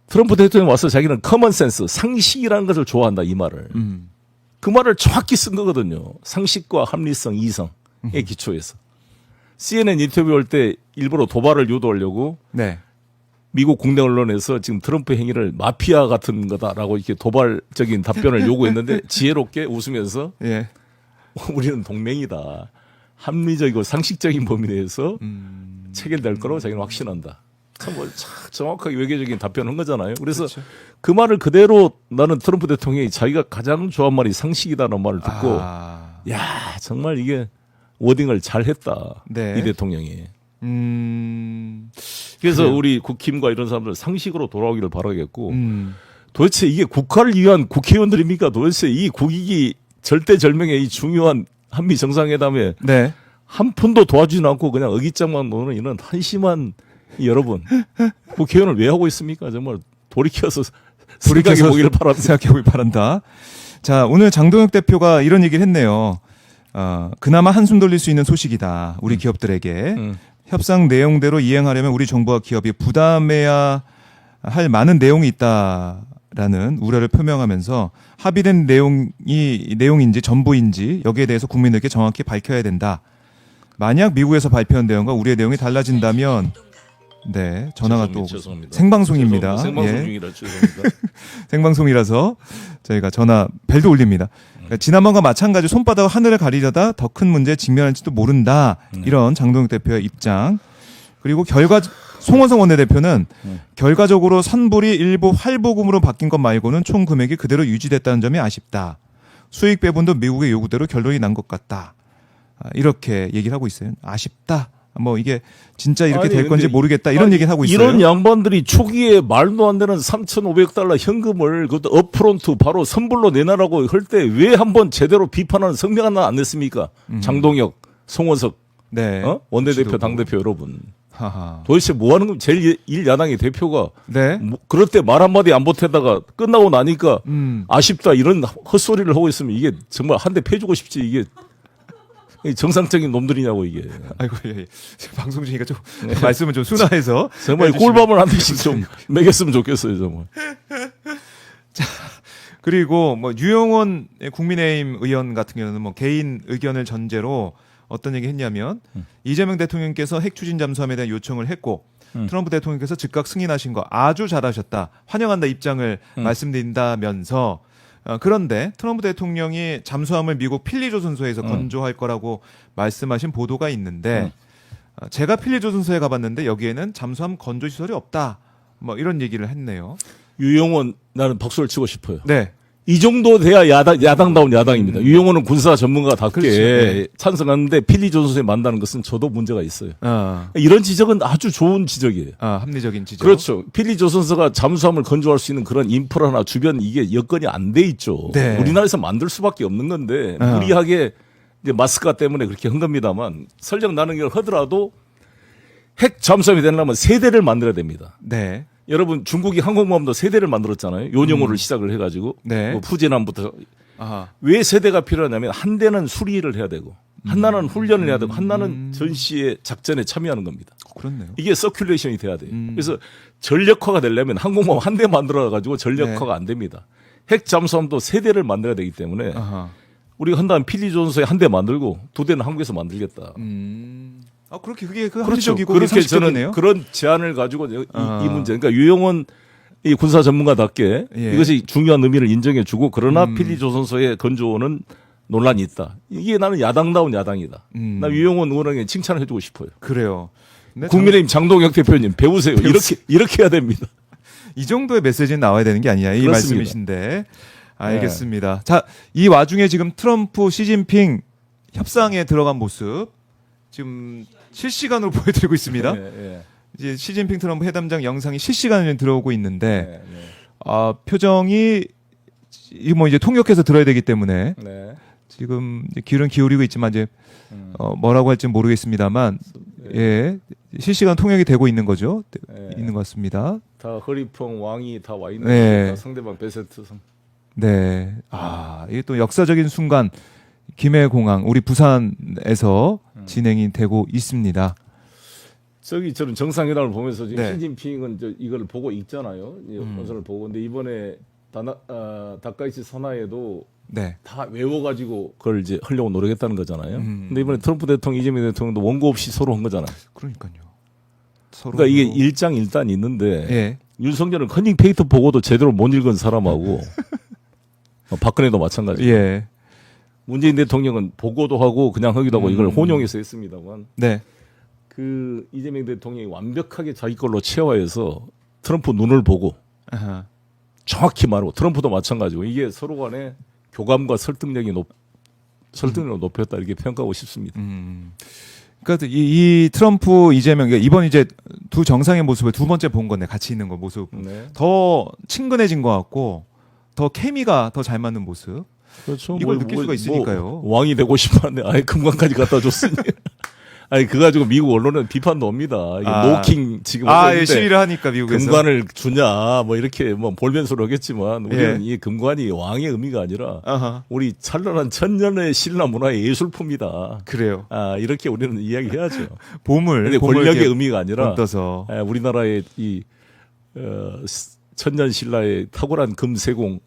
트럼프 대통령이 와서 자기는 커먼 센스, 상식이라는 것을 좋아한다 이 말을. 그 말을 정확히 쓴 거거든요. 상식과 합리성, 이성의 기초에서. CNN 인터뷰할 때 일부러 도발을 유도하려고 네. 미국 국내 언론에서 지금 트럼프 행위를 마피아 같은 거다라고 이렇게 도발적인 답변을 요구했는데 지혜롭게 웃으면서 예. 우리는 동맹이다. 합리적이고 상식적인 범위 내에서 체결될 거라고 자기는 확신한다. 참 정확하게 외교적인 답변을 한 거잖아요. 그래서 그렇죠. 그 말을 그대로 나는 트럼프 대통령이 자기가 가장 좋아한 말이 상식이다라는 말을 듣고 야 정말 이게 워딩을 잘했다. 네. 이 대통령이. 그래서 그래요. 우리 국힘과 이런 사람들 상식으로 돌아오기를 바라겠고 도대체 이게 국가를 위한 국회의원들입니까? 도대체 이 국익이 절대절명의 이 중요한 한미 정상회담에 네. 한 푼도 도와주지 않고 그냥 어깃장만 노는 이런 한심한 이 여러분 국회의원을 왜 하고 있습니까? 정말 돌이켜서 생각해 보기를 바랍니다. 생각해 보길 바란다. 자, 오늘 장동혁 대표가 이런 얘기를 했네요. 그나마 한숨 돌릴 수 있는 소식이다. 우리 기업들에게. 협상 내용대로 이행하려면 우리 정부와 기업이 부담해야 할 많은 내용이 있다라는 우려를 표명하면서 합의된 내용인지 전부인지 여기에 대해서 국민들께 정확히 밝혀야 된다. 만약 미국에서 발표한 내용과 우리의 내용이 달라진다면 네, 전화가 또 죄송합니다. 생방송입니다. 생방송 예. 중이라 죄송합니다. 생방송이라서 저희가 전화 벨도 울립니다. 그러니까 지난번과 마찬가지로 손바닥으로 하늘을 가리려다 더 큰 문제에 직면할지도 모른다. 이런 장동혁 대표의 입장. 그리고 송원성 원내대표는 결과적으로 선불이 일부 할부금으로 바뀐 것 말고는 총 금액이 그대로 유지됐다는 점이 아쉽다. 수익 배분도 미국의 요구대로 결론이 난 것 같다. 이렇게 얘기를 하고 있어요. 아쉽다. 뭐 이게 진짜 이렇게 아니, 될 건지 근데 모르겠다. 이런 얘기를 하고 있어요. 이런 양반들이 초기에 말도 안 되는 3,500달러 현금을 그것도 업프론트 바로 선불로 내놔라고 할 때 왜 한번 제대로 비판하는 성명 하나 안 냈습니까? 장동혁, 송원석 네. 원내대표, 지도부. 당대표 여러분. 하하. 도대체 뭐 하는 겁니까? 제일 1야당의 대표가 네. 뭐 그럴 때 말 한마디 안 보태다가 끝나고 나니까 아쉽다 이런 헛소리를 하고 있으면 이게 정말 한 대 패주고 싶지 이게 정상적인 놈들이냐고 이게. 아이고, 예. 방송 중이니까 좀 말씀을 좀 순화해서 정말 해주시면. 꿀밤을 한 대씩 좀 먹였으면 좋겠어요 정말. 그리고 뭐 유영원 국민의힘 의원 같은 경우는 뭐 개인 의견을 전제로 어떤 얘기 했냐면 이재명 대통령께서 핵 추진 잠수함에 대한 요청을 했고 트럼프 대통령께서 즉각 승인하신 거 아주 잘하셨다. 환영한다 입장을 말씀드린다면서 그런데 트럼프 대통령이 잠수함을 미국 필리조선소에서 건조할 거라고 말씀하신 보도가 있는데 제가 필리조선소에 가봤는데 여기에는 잠수함 건조 시설이 없다. 뭐 이런 얘기를 했네요. 유영원 나는 박수를 치고 싶어요. 네. 이 정도 돼야 야당다운 야당입니다. 유영원은 군사 전문가답게 그렇죠. 네. 찬성하는데 필리조선소에 만다는 것은 저도 문제가 있어요. 아, 이런 지적은 아주 좋은 지적이에요. 합리적인 지적. 그렇죠. 필리조선소가 잠수함을 건조할 수 있는 그런 인프라나 주변 이게 여건이 안 돼 있죠. 네. 우리나라에서 만들 수밖에 없는 건데 무리하게 이제 마스크가 때문에 그렇게 한 겁니다만 설령 나는 걸 하더라도 핵 잠수함이 되려면 세대를 만들어야 됩니다. 네. 여러분 중국이 항공모함도 세대를 만들었잖아요. 요령호를 시작을 해가지고 네. 뭐 푸제남부터 아하. 왜 세대가 필요하냐면 한 대는 수리를 해야 되고 하나는 훈련을 해야 되고 하나는 전시의 작전에 참여하는 겁니다. 그렇네요. 이게 서큘레이션이 돼야 돼요. 그래서 전력화가 되려면 항공모함 한 대 만들어 가지고 전력화가 안 됩니다. 핵 잠수함도 세 대를 만들어야 되기 때문에 아하. 우리가 한다면 필리조선소에 한 대 만들고 두 대는 한국에서 만들겠다. 그렇게 그게 그 그렇죠. 합리적이고 그렇게 저는 상식적이네요. 그런 제안을 가지고 이 문제. 그러니까 유영원 이 군사 전문가답게 예. 이것이 중요한 의미를 인정해주고 그러나 필리조선소의 건조는 논란이 있다. 이게 나는 야당다운 야당이다. 나 유영원 의원에게 칭찬을 해주고 싶어요. 그래요. 근데 국민의힘 장동혁 대표님 배우세요. 이렇게 해야 됩니다. 이 정도의 메시지는 나와야 되는 게 아니냐 이 그렇습니다. 말씀이신데 알겠습니다. 자, 이 와중에 지금 트럼프, 시진핑 협상에 들어간 모습 지금 실시간으로 보여드리고 있습니다. 네, 이제 시진핑 트럼프 회담장 영상이 실시간으로 들어오고 있는데 네. 표정이 뭐 이제 통역해서 들어야 되기 때문에 네. 지금 이제 귀는 기울이고 있지만 이제 뭐라고 할지 모르겠습니다만 예 실시간 통역이 되고 있는 거죠. 네. 있는 것 같습니다. 다 허리풍 왕이 다 와 있는 네. 겁니다. 상대방 베세트성. 네. 이게 또 역사적인 순간 김해공항 우리 부산에서 진행이 되고 있습니다. 저는 정상회담을 보면서 지금 네. 시진핑은 이걸 보고 있잖아요. 이 원서를 보고 근데 이번에 다카이치 선화에도 네. 다 외워가지고 그걸 이제 하려고 노력했다는 거잖아요. 근데 이번에 트럼프 대통령, 이재명 대통령도 원고 없이 서로 한 거잖아요. 그러니까요. 서로 그러니까 이게 일장일단이 있는데 예. 윤석열은 커닝페이터 보고도 제대로 못 읽은 사람하고 박근혜도 마찬가지. 예. 문재인 대통령은 보고도 하고 그냥 하기도 하고 이걸 혼용해서 했습니다만 네. 그 이재명 대통령이 완벽하게 자기 걸로 체화해서 트럼프 눈을 보고 아하. 정확히 말하고 트럼프도 마찬가지고 이게 서로 간에 교감과 설득력이 설득력을 높였다 이렇게 평가하고 싶습니다. 그러니까 이 트럼프 이재명 이번 이제 두 정상의 모습을 두 번째 본 건데 같이 있는 거 모습 네. 더 친근해진 것 같고 더 케미가 더 잘 맞는 모습. 그렇죠. 이걸 느낄 수가 있으니까요. 왕이 되고 싶었는데 아예 금관까지 갖다 줬으니. 아니 그거 가지고 미국 언론은 비판도 옵니다. 이게 노킹 지금 예, 시위를 하니까 미국에서 금관을 주냐 뭐 이렇게 뭐 볼면서로 하겠지만 우리는 예. 이 금관이 왕의 의미가 아니라 아하, 우리 찬란한 천년의 신라 문화의 예술품이다. 그래요. 아 이렇게 우리는 이야기해야죠. 보물, 근데 보물 권력의 이렇게 의미가 아니라 떠서 우리나라의 이 천년 신라의 탁월한 금세공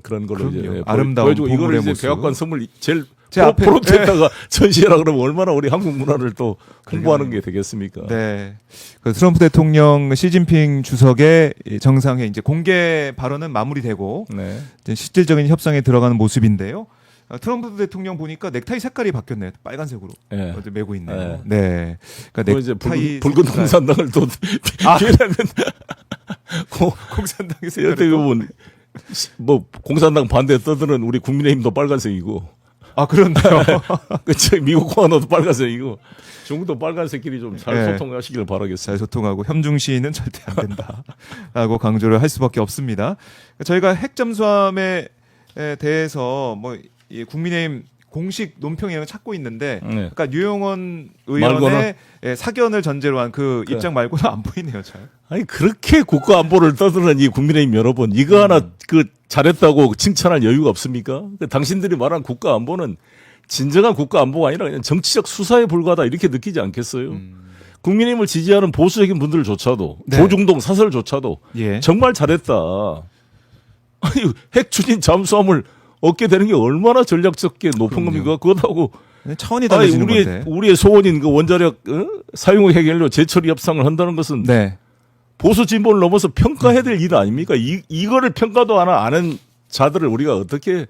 그런 걸로 그럼요. 이제 아름다운 보여주고 이거를 보물의 이제 모습. 백악관 선물 제일 제 앞에- 프로트에다가 전시해라 그러면 얼마나 우리 한국 문화를 또 홍보하는 게 되겠습니까? 네. 그 트럼프 대통령, 시진핑 주석의 이 정상회 이제 공개 발언은 마무리되고 네. 이제 실질적인 협상에 들어가는 모습인데요. 트럼프 대통령 보니까 넥타이 색깔이 바뀌었네요. 빨간색으로 네. 어제 메고 있네요. 네. 네. 그러니까 또 이제 넥타이 붉은 색깔- 공산당을 또 비하면 공산당의 색깔. 어떻게 보면 뭐 공산당 반대 떠드는 우리 국민의힘도 빨간색이고 아 그런데요. 그쵸 미국 공화당도 빨간색이고 중국도 빨간색끼리 좀 잘 네. 소통하시길 바라겠습니다. 잘 소통하고 협중시는 절대 안 된다라고 강조를 할 수밖에 없습니다. 저희가 핵 잠수함에 대해서 뭐 이 국민의힘 공식 논평을 찾고 있는데, 네. 그러니까 유영원 말고는? 의원의 사견을 전제로 한 그 입장 말고는 안 보이네요, 잘. 아니 그렇게 국가 안보를 떠드는 이 국민의힘 여러분 이거 하나 그 잘했다고 칭찬할 여유가 없습니까? 그 당신들이 말한 국가 안보는 진정한 국가 안보가 아니라 그냥 정치적 수사에 불과하다 이렇게 느끼지 않겠어요? 국민의힘을 지지하는 보수적인 분들조차도 네. 조중동 사설조차도 예. 정말 잘했다. 아니 핵 추진 잠수함을 얻게 되는 게 얼마나 전략적인 높은 그럼요. 겁니까? 그것하고 차원이 아니, 달라지는 건데. 우리의 소원인 그 원자력 사용 해결료 재처리 협상을 한다는 것은 네. 보수 진보를 넘어서 평가해야 될 일 아닙니까? 이거를 평가도 안 하는 자들을 우리가 어떻게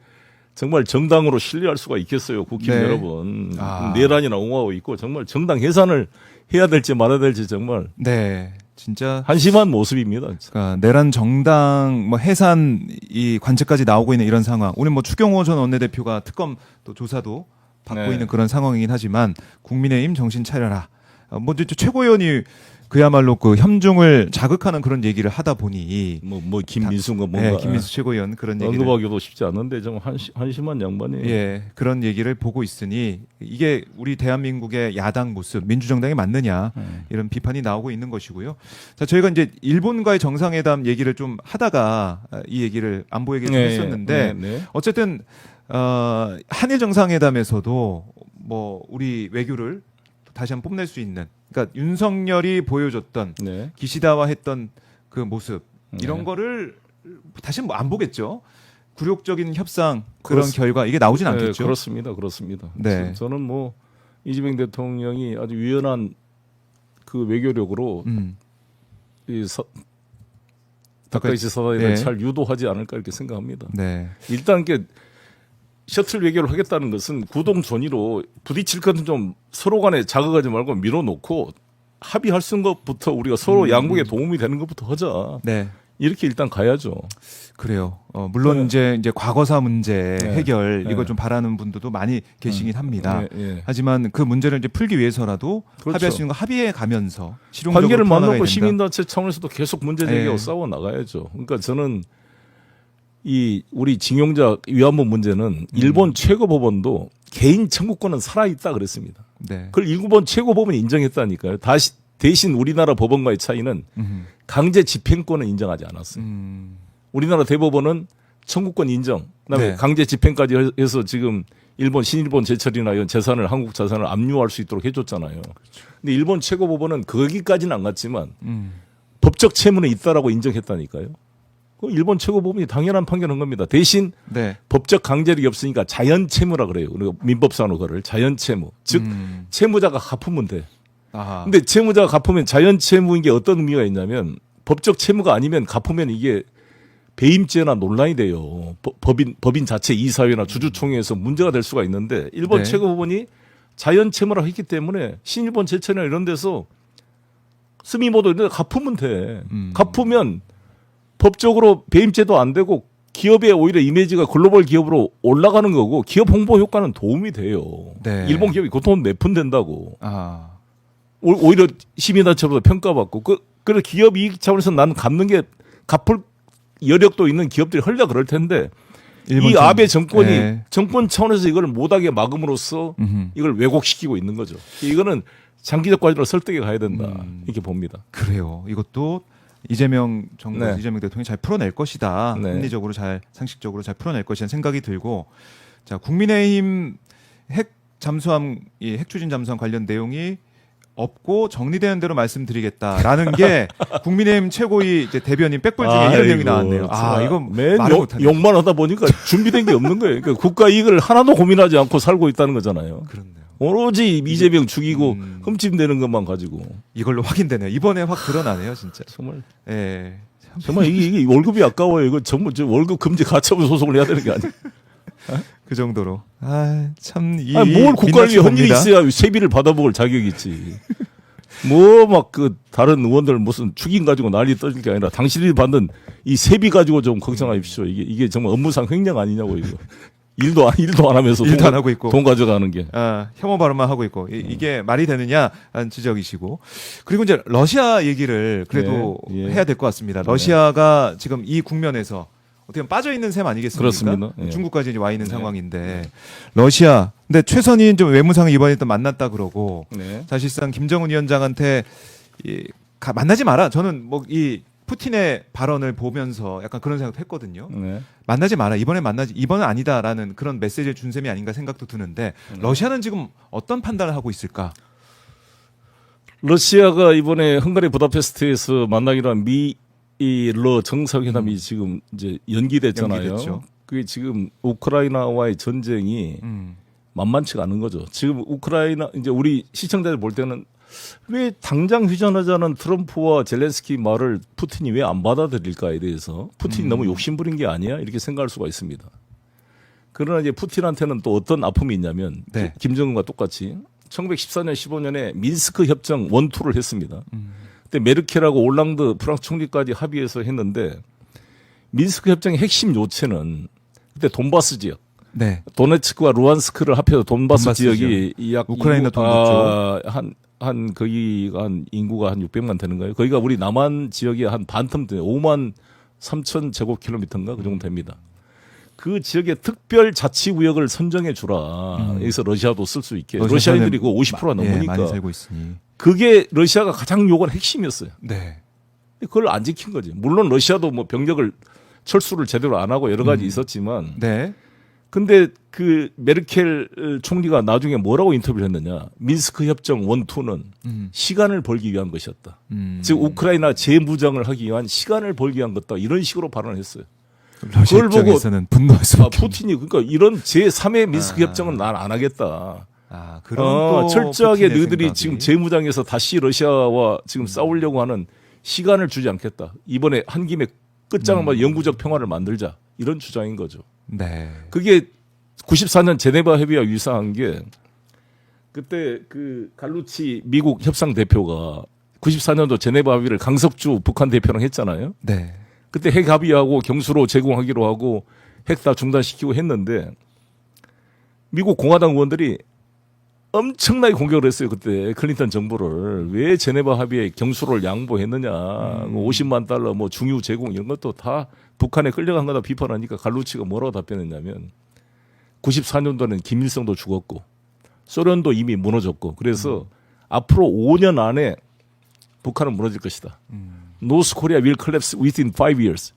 정말 정당으로 신뢰할 수가 있겠어요, 국힘 네. 여러분. 아. 내란이나 옹호하고 있고 정말 정당 해산을 해야 될지 말아야 될지 정말 네. 진짜 한심한 모습입니다. 그러니까 내란 정당 뭐 해산 이 관측까지 나오고 있는 이런 상황. 오늘 뭐 추경호 전 원내대표가 특검 또 조사도 받고 네. 있는 그런 상황이긴 하지만 국민의힘 정신 차려라. 뭐 이제 최고위원이 그야말로 그 협중을 자극하는 그런 얘기를 하다 보니 뭐 김민수가 뭔가 네, 김민수 최고위원 그런 얘기를 언급하기도 쉽지 않은데 좀 한심한 양반이에요. 예, 그런 얘기를 보고 있으니 이게 우리 대한민국의 야당 모습, 민주정당이 맞느냐 이런 비판이 나오고 있는 것이고요. 자, 저희가 이제 일본과의 정상회담 얘기를 좀 하다가 이 얘기를 안보 얘기를 좀 했었는데 네. 어쨌든 한일 정상회담에서도 뭐 우리 외교를 다시 한번 뽐낼 수 있는, 그러니까 윤석열이 보여줬던 네. 기시다와 했던 그 모습 이런 네. 거를 다시 뭐 안 보겠죠. 굴욕적인 협상 그런 그렇습- 결과 이게 나오진 않겠죠. 그렇습니다. 네. 저는 뭐 이재명 대통령이 아주 유연한 그 외교력으로 이 다카이치 사다이를 네. 잘 유도하지 않을까 이렇게 생각합니다. 네. 일단 이게 셔틀 외교를 하겠다는 것은 구동존의로 부딪힐 것은 좀 서로 간에 자극하지 말고 밀어놓고 합의할 수 있는 것부터 우리가 서로 양국에 도움이 되는 것부터 하자. 네. 이렇게 일단 가야죠. 그래요. 물론 네. 이제 과거사 문제 네. 해결 네. 이걸 좀 바라는 분들도 많이 계시긴 합니다. 예. 하지만 그 문제를 이제 풀기 위해서라도 그렇죠. 합의할 수 있는 거 합의해 가면서 실용적으로 관계를 풀어나가야 만나고 된다. 시민단체 차원에서도 계속 문제 제기하고 네. 싸워 나가야죠. 그러니까 저는 이 우리 징용자 위안부 문제는 일본 최고법원도 개인 청구권은 살아있다 그랬습니다. 네. 그걸 일본 최고법원이 인정했다니까요. 대신 우리나라 법원과의 차이는 음. 강제 집행권은 인정하지 않았어요. 우리나라 대법원은 청구권 인정, 그다음에 네. 강제 집행까지 해서 지금 일본 신일본 제철이나 이런 재산을 한국 자산을 압류할 수 있도록 해줬잖아요. 근데 일본 최고법원은 거기까지는 안 갔지만 법적 채무는 있다라고 인정했다니까요. 그 일본 최고법원이 당연한 판결한 겁니다. 대신 네. 법적 강제력이 없으니까 자연 채무라 그래요. 우리가 민법상으로 그를 자연 채무, 즉 채무자가 갚으면 돼. 아하. 근데 채무자가 갚으면 자연 채무인 게 어떤 의미가 있냐면 법적 채무가 아니면 갚으면 이게 배임죄나 논란이 돼요. 법인 자체 이사회나 주주총회에서 문제가 될 수가 있는데 일본 네. 최고법원이 자연 채무라 했기 때문에 신일본 제철이나 이런 데서 스미모도 이런 데 갚으면 돼. 갚으면 법적으로 배임죄도 안 되고 기업의 오히려 이미지가 글로벌 기업으로 올라가는 거고 기업 홍보 효과는 도움이 돼요. 네. 일본 기업이 그돈 몇 푼 된다고. 아. 오히려 시민단체보다 평가받고 그래 기업 이익 차원에서 나는 갚는 게 갚을 여력도 있는 기업들이 헐려 그럴 텐데 이 아베 정권이 네. 정권 차원에서 이걸 못하게 막음으로써 이걸 왜곡시키고 있는 거죠. 이거는 장기적 과제로 설득에 가야 된다 이렇게 봅니다. 그래요. 이것도 이재명 정부, 네. 이재명 대통령이 잘 풀어낼 것이다. 네. 합리적으로 잘 상식적으로 잘 풀어낼 것이라는 생각이 들고, 자 국민의힘 핵 잠수함, 이 핵 추진 잠수함 관련 내용이 없고 정리되는 대로 말씀드리겠다라는 게 국민의힘 최고위 이제 대변인 백볼 중에 이런 내용이 나왔네요. 아 이건 맨 말을 못하네. 욕만 하다 보니까 준비된 게 없는 거예요. 그러니까 국가 이익을 하나도 고민하지 않고 살고 있다는 거잖아요. 그렇네요. 오로지 이재명 죽이고 흠집내는 것만 가지고 이걸로 확인되네요. 이번에 확 드러나네요, 진짜. 정말 예. 정말 이게 월급이 아까워요. 이거 전부 저 월급 금지 가처분 소송을 해야 되는 게 아니에요. 그 정도로. 아, 참, 뭘 국가를 위해 한 일이 있어야 세비를 받아먹을 자격이 있지. 뭐 막 그 다른 의원들 무슨 축인 가지고 난리 떠질 게 아니라 당신이 받는 이 세비 가지고 좀 걱정하십시오. 이게 정말 업무상 횡령 아니냐고 이거. 일도 안 하면서 일도 안 하고 있고. 돈 가져가는 게. 아, 혐오 발언만 하고 있고 이게 말이 되느냐라는 지적이시고, 그리고 이제 러시아 얘기를 그래도 예, 예. 해야 될 것 같습니다. 러시아가 지금 이 국면에서 어떻게 보면 빠져 있는 셈 아니겠습니까? 그렇습니다. 예. 중국까지 이제 와 있는 상황인데 러시아. 근데 최선희 좀 외무상을 이번에 또 만났다 그러고 네. 사실상 김정은 위원장한테 만나지 마라. 저는 뭐 이 푸틴의 발언을 보면서 약간 그런 생각도 했거든요. 네. 만나지 마라. 이번은 아니다라는 그런 메시지를 준 셈이 아닌가 생각도 드는데 러시아는 지금 어떤 판단을 하고 있을까? 러시아가 이번에 헝가리 부다페스트에서 만나기로 한 미러 정상회담이 지금 이제 연기됐잖아요. 연기됐죠. 그게 지금 우크라이나와의 전쟁이 만만치가 않은 거죠. 지금 우크라이나 이제 우리 시청자들 볼 때는 왜 당장 휴전하자는 트럼프와 젤렌스키 말을 푸틴이 왜 안 받아들일까에 대해서 푸틴이 너무 욕심부린 게 아니야 이렇게 생각할 수가 있습니다. 그러나 이제 푸틴한테는 또 어떤 아픔이 있냐면 네. 김정은과 똑같이 1914년 15년에 민스크 협정 1, 2를 했습니다. 그때 메르켈하고 올랑드 프랑스 총리까지 합의해서 했는데 민스크 협정의 핵심 요체는 그때 돈바스 지역, 네. 도네츠크와 루안스크를 합해서 돈바스 돈바스 지역이 약 우크라이나 동북쪽. 한 거기가 한 인구가 한 600만 되는 거예요. 거기가 우리 남한 지역의 한 반틈 돼요. 5만 3천 제곱킬로미터인가 그 정도 됩니다. 그 지역의 특별 자치구역을 선정해 주라. 여기서 러시아도 쓸 수 있게. 러시아인들이 그 50%가 넘으니까. 많이 살고 있으니. 그게 러시아가 가장 요구한 핵심이었어요. 네. 그걸 안 지킨 거지. 물론 러시아도 뭐 병력을 철수를 제대로 안 하고 여러 가지 있었지만. 네. 근데 그 메르켈 총리가 나중에 뭐라고 인터뷰를 했느냐. 민스크 협정 1, 2는 시간을 벌기 위한 것이었다. 즉 우크라이나 재무장을 하기 위한 시간을 벌기 위한 것다. 이런 식으로 발언을 했어요. 러시아 입장에서는 분노할 수밖에 없는. 푸틴이 그러니까 이런 제3의 민스크 협정은 난 안 하겠다. 그런 또 철저하게 푸틴의 너희들이 생각이. 지금 재무장에서 다시 러시아와 지금 싸우려고 하는 시간을 주지 않겠다. 이번에 한 김에 끝장을 영구적 평화를 만들자. 이런 주장인 거죠. 네. 그게 94년 제네바 협의와 유사한 게 그때 그 갈루치 미국 협상 대표가 94년도 제네바 합의를 강석주 북한 대표랑 했잖아요. 네. 그때 핵 합의하고 경수로 제공하기로 하고 핵 다 중단시키고 했는데 미국 공화당 의원들이 엄청나게 공격을 했어요. 그때 클린턴 정부를 왜 제네바 합의에 경수로를 양보했느냐. 50만 달러 뭐 중유 제공 이런 것도 다 북한에 끌려간 거다 비판하니까 갈루치가 뭐라고 답변했냐면 94년도에는 김일성도 죽었고 소련도 이미 무너졌고 그래서 앞으로 5년 안에 북한은 무너질 것이다. North Korea will collapse within 5 years.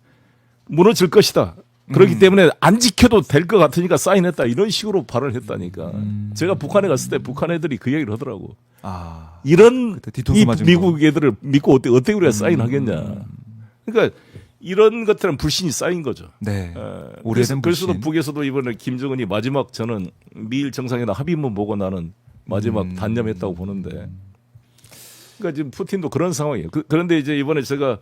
무너질 것이다. 그렇기 때문에 안 지켜도 될 것 같으니까 사인했다. 이런 식으로 발언을 했다니까. 제가 북한에 갔을 때 북한 애들이 그 얘기를 하더라고. 이런 그때 뒤통수 이 맞은 미국 거. 애들을 믿고 어떻게 우리가 사인하겠냐. 그러니까 이런 것들은 불신이 쌓인 거죠. 네. 그래서, 오래된 불신. 그래서도 북에서도 이번에 김정은이 마지막 저는 미일 정상회담 합의문 보고 나는 마지막 단념했다고 보는데. 그러니까 지금 푸틴도 그런 상황이에요. 그런데 이제 이번에 제가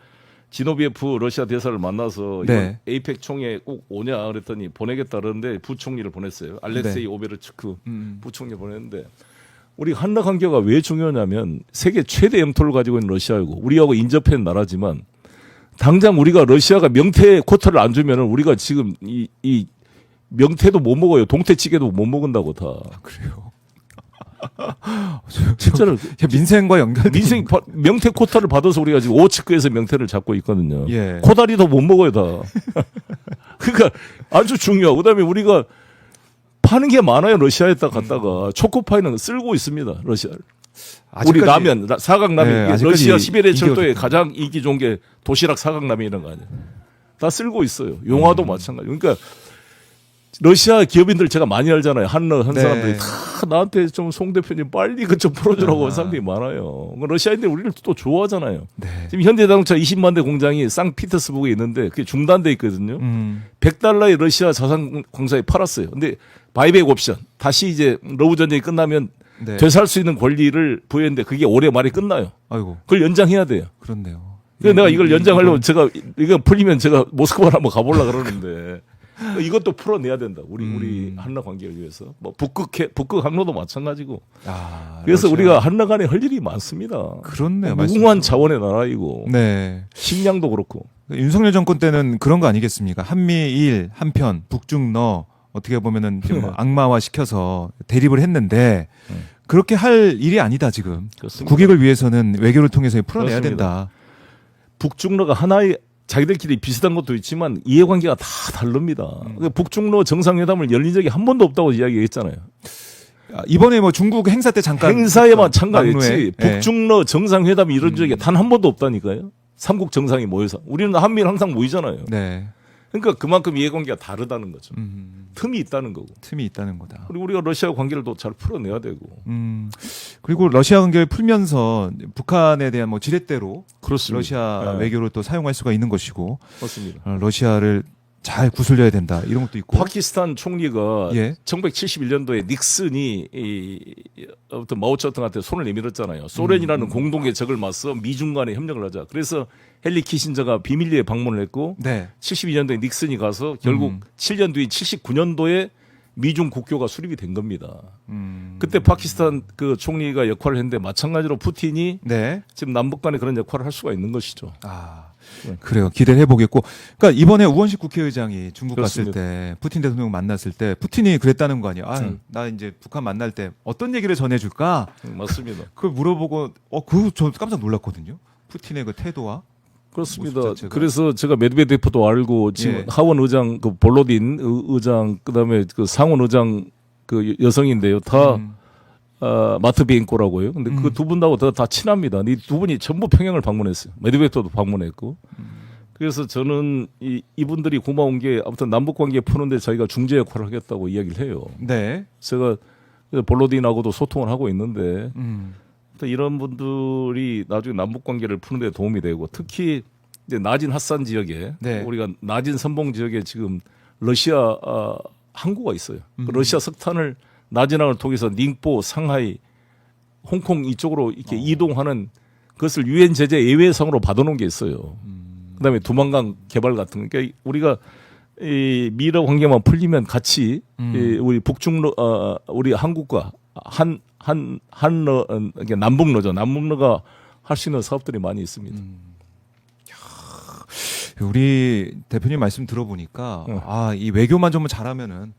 지노비에프 러시아 대사를 만나서 이번 네. 에이펙 총회 꼭 오냐 그랬더니 보내겠다 그러는데 부총리를 보냈어요. 알렉세이 오베르츠크 부총리 보냈는데 우리 한라 관계가 왜 중요하냐면 세계 최대 영토를 가지고 있는 러시아이고 우리하고 인접한 나라지만 당장 우리가 러시아가 명태 쿼터를 안 주면은 우리가 지금 이 명태도 못 먹어요. 동태찌개도 못 먹는다고 다. 그래요. 진짜로 민생과 연결. 명태 쿼터를 받아서 우리가 지금 오츠크에서 명태를 잡고 있거든요. 예. 코다리도 못 먹어요 다. 그러니까 아주 중요하고 그다음에 우리가 파는 게 많아요. 러시아에다 갔다가 초코파이는 쓸고 있습니다. 러시아를. 우리 라면 사각라면 네, 이게 러시아 시베리아 인기가 철도에 좋다. 가장 인기 좋은 게 도시락 사각라면 이런 거 아니에요. 다 쓸고 있어요. 용화도 마찬가지. 그러니까 러시아 기업인들 제가 많이 알잖아요. 한 네. 사람들이 다 나한테 좀 송 대표님 빨리 그 좀 풀어주라고 하는 사람들이 많아요. 러시아인들 우리를 또 좋아하잖아요. 네. 지금 현대자동차 20만 대 공장이 상피터스부르크에 있는데 그게 중단돼 있거든요. $100의 러시아 자산 공사에 팔았어요. 근데 바이백 옵션 다시 이제 러우 전쟁이 끝나면 네. 되살 수 있는 권리를 부여했는데 그게 올해 말에 끝나요. 아이고, 그걸 연장해야 돼요. 그렇네요. 그래서 내가 이걸 연장하려면 제가 이거 풀리면 제가 모스크바를 한번 가보려 그러는데 이것도 풀어내야 된다. 우리 한러 관계를 위해서. 뭐 북극 항로도 마찬가지고. 그래서 러시아. 우리가 한러 간에 할 일이 많습니다. 그렇네요. 무궁한 말씀처럼. 자원의 나라이고 네. 식량도 그렇고. 윤석열 정권 때는 그런 거 아니겠습니까? 한미일 한편 북중러 어떻게 보면은 좀 악마화 시켜서 대립을 했는데 그렇게 할 일이 아니다 지금. 그렇습니다. 국익을 위해서는 외교를 통해서 풀어내야 그렇습니다. 된다. 북중러가 하나의 자기들끼리 비슷한 것도 있지만 이해관계가 다 다릅니다. 북중러 정상회담을 열린 적이 한 번도 없다고 이야기했잖아요. 이번에 뭐 중국 행사 때 잠깐 행사에만 참가했지 막루에. 북중러 정상회담이 이런 적이 단 한 번도 없다니까요. 삼국 정상이 모여서. 우리는 한미일 항상 모이잖아요. 네. 그러니까 그만큼 이해관계가 다르다는 거죠. 틈이 있다는 거고. 틈이 있다는 거다. 그리고 우리가 러시아 관계를 또 잘 풀어내야 되고. 그리고 러시아 관계를 풀면서 북한에 대한 뭐 지렛대로 그렇습니다. 러시아 네. 외교를 또 사용할 수가 있는 것이고 맞습니다. 러시아를 잘 구슬려야 된다 이런 것도 있고. 파키스탄 총리가 예. 1971년도에 닉슨이 아무튼 마오쩌둥한테 손을 내밀었잖아요. 소련이라는 공동의 적을 맞서 미중 간에 협력을 하자. 그래서 헨리 키신저가 비밀리에 방문을 했고 네. 72년도에 닉슨이 가서 결국 7년 뒤인 79년도에 미중 국교가 수립이 된 겁니다. 그때 파키스탄 그 총리가 역할을 했는데 마찬가지로 푸틴이 네. 지금 남북 간에 그런 역할을 할 수가 있는 것이죠. 그래요. 기대를 해보겠고. 그러니까 이번에 우원식 국회의장이 중국 그렇습니다. 갔을 때 푸틴 대통령 만났을 때 푸틴이 그랬다는 거 아니에요. 나 이제 북한 만날 때 어떤 얘기를 전해줄까? 맞습니다. 그걸 물어보고 그거 저 깜짝 놀랐거든요. 푸틴의 그 태도와. 그렇습니다. 모습 자체가. 그래서 제가 메드베데프도 알고 지금 예. 하원 의장 그 볼로딘 의장 그다음에 그 상원 의장 그 여성인데요. 다 마트비엔코라고요. 근데 그 두 분하고 다 친합니다. 이 두 분이 전부 평양을 방문했어요. 메드베데프도 방문했고. 그래서 저는 이분들이 고마운 게 아무튼 남북 관계 푸는데 저희가 중재 역할을 하겠다고 이야기를 해요. 네. 제가 볼로딘하고도 소통을 하고 있는데 또 이런 분들이 나중에 남북 관계를 푸는 데 도움이 되고 특히 이제 나진 핫산 지역에 네. 우리가 나진 선봉 지역에 지금 러시아 항구가 있어요. 그 러시아 석탄을 나진항을 통해서 닝포, 상하이, 홍콩 이쪽으로 이렇게 이동하는 그것을 유엔 제재 예외상으로 받아놓은 게 있어요. 그다음에 두만강 개발 같은 거. 그러니까 우리가 이 미러 관계만 풀리면 같이 이 우리 북중러 우리 한국과 한러 남북러죠. 남북러가 할 수 있는 사업들이 많이 있습니다. 우리 대표님 말씀 들어보니까 이 외교만 좀 잘하면은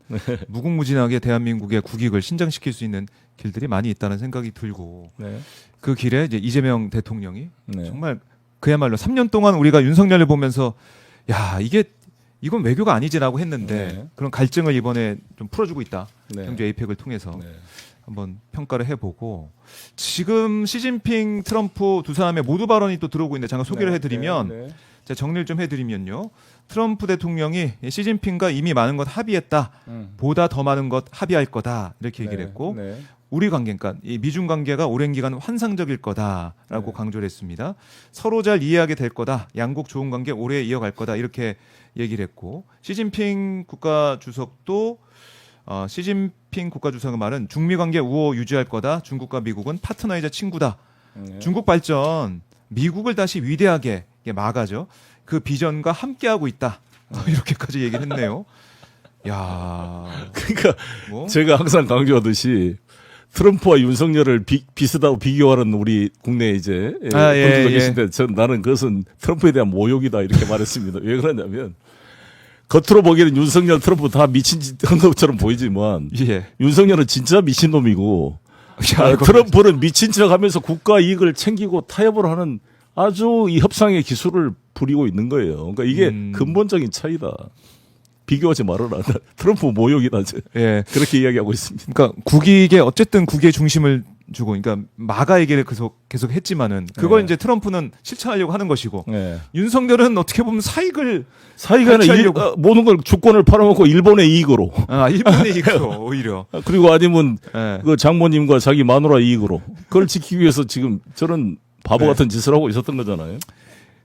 무궁무진하게 대한민국의 국익을 신장시킬 수 있는 길들이 많이 있다는 생각이 들고 네. 그 길에 이제 이재명 대통령이 네. 정말 그야말로 3년 동안 우리가 윤석열을 보면서 야 이건 외교가 아니지라고 했는데 네. 그런 갈증을 이번에 좀 풀어주고 있다. 네. 경제 에이펙을 통해서 네. 한번 평가를 해보고 지금 시진핑, 트럼프 두 사람의 모두 발언이 또 들어오고 있는데 잠깐 소개를 해드리면 네. 제가 정리를 좀 해드리면요. 트럼프 대통령이 시진핑과 이미 많은 것 합의했다. 보다 더 많은 것 합의할 거다. 이렇게 얘기를 했고 네. 우리 관계, 그러니까 이 미중 관계가 오랜 기간 환상적일 거다라고 강조를 했습니다. 서로 잘 이해하게 될 거다. 양국 좋은 관계 오래 이어갈 거다. 이렇게 얘기를 했고 시진핑 국가주석도 시진핑 국가주석의 말은 중미 관계 우호 유지할 거다. 중국과 미국은 파트너이자 친구다. 네. 중국 발전 미국을 다시 위대하게 막아죠. 그 비전과 함께하고 있다. 이렇게까지 얘기를 했네요. 야, 그러니까 뭐? 제가 항상 강조하듯이 트럼프와 윤석열을 비슷하고 비교하는 우리 국내 이제 분들도 계신데 나는 그것은 트럼프에 대한 모욕이다 이렇게 말했습니다. 왜 그러냐면 겉으로 보기에는 윤석열, 트럼프 다 미친 짓 한 것처럼 보이지만 예. 윤석열은 진짜 미친놈이고 트럼프는 미친 척하면서 국가 이익을 챙기고 타협을 하는 아주 이 협상의 기술을 부리고 있는 거예요. 그러니까 이게 근본적인 차이다. 비교하지 말아라. 트럼프 모욕이다. 예. 그렇게 이야기하고 있습니다. 그러니까 국익에 어쨌든 국의 중심을 주고, 그러니까 마가 얘기를 계속 했지만은 그걸 네. 이제 트럼프는 실천하려고 하는 것이고, 네. 윤석열은 어떻게 보면 사익을 사이가 모든 걸 주권을 팔아먹고 일본의 이익으로. 일본의 이익으로 오히려. 그리고 아니면 예. 그 장모님과 자기 마누라 이익으로. 그걸 지키기 위해서 지금 저런 바보 같은 짓을 하고 있었던 거잖아요.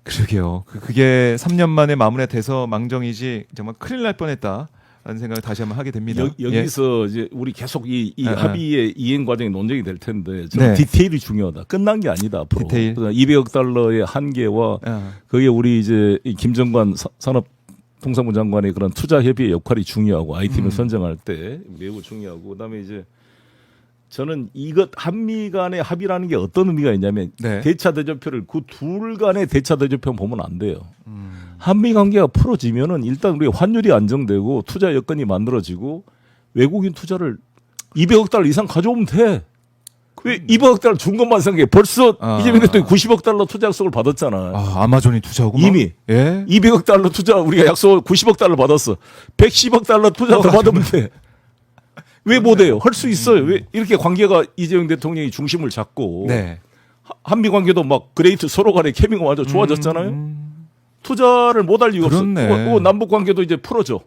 그러게요. 그게 3년 만에 마무리가 돼서 망정이지 정말 큰일 날 뻔했다라는 생각을 다시 한번 하게 됩니다. 여기서 이제 우리 계속 이 합의의 이행 과정이 논쟁이 될 텐데 네. 저는 디테일이 중요하다. 끝난 게 아니다 앞으로. 디테일. 200억 달러의 한계와 그게 우리 이제 이 김정관 산업통상부 장관의 그런 투자 협의의 역할이 중요하고 아이템을 선정할 때 매우 중요하고 그다음에 이제 저는 이것 한미 간의 합의라는 게 어떤 의미가 있냐면 네. 대차 대조표를 그 둘 간의 대차 대조표 보면 안 돼요. 한미 관계가 풀어지면은 일단 우리 환율이 안정되고 투자 여건이 만들어지고 외국인 투자를 200억 달러 이상 가져오면 돼. 왜 200억 달러 준 것만 생각해? 벌써 이재명 대통령이 90억 달러 투자 약속을 받았잖아. 아마존이 투자하고 이미 예? 200억 달러 투자 우리가 약속 90억 달러 받았어. 110억 달러 투자 더 받으면 돼. 왜 못해요? 할 수 있어요. 왜 이렇게 관계가 이재명 대통령이 중심을 잡고 네. 한미 관계도 막 그레이트 서로 간의 케미가 완전 좋아졌잖아요. 투자를 못할 이유가 없어. 그렇네. 남북 관계도 이제 풀어져.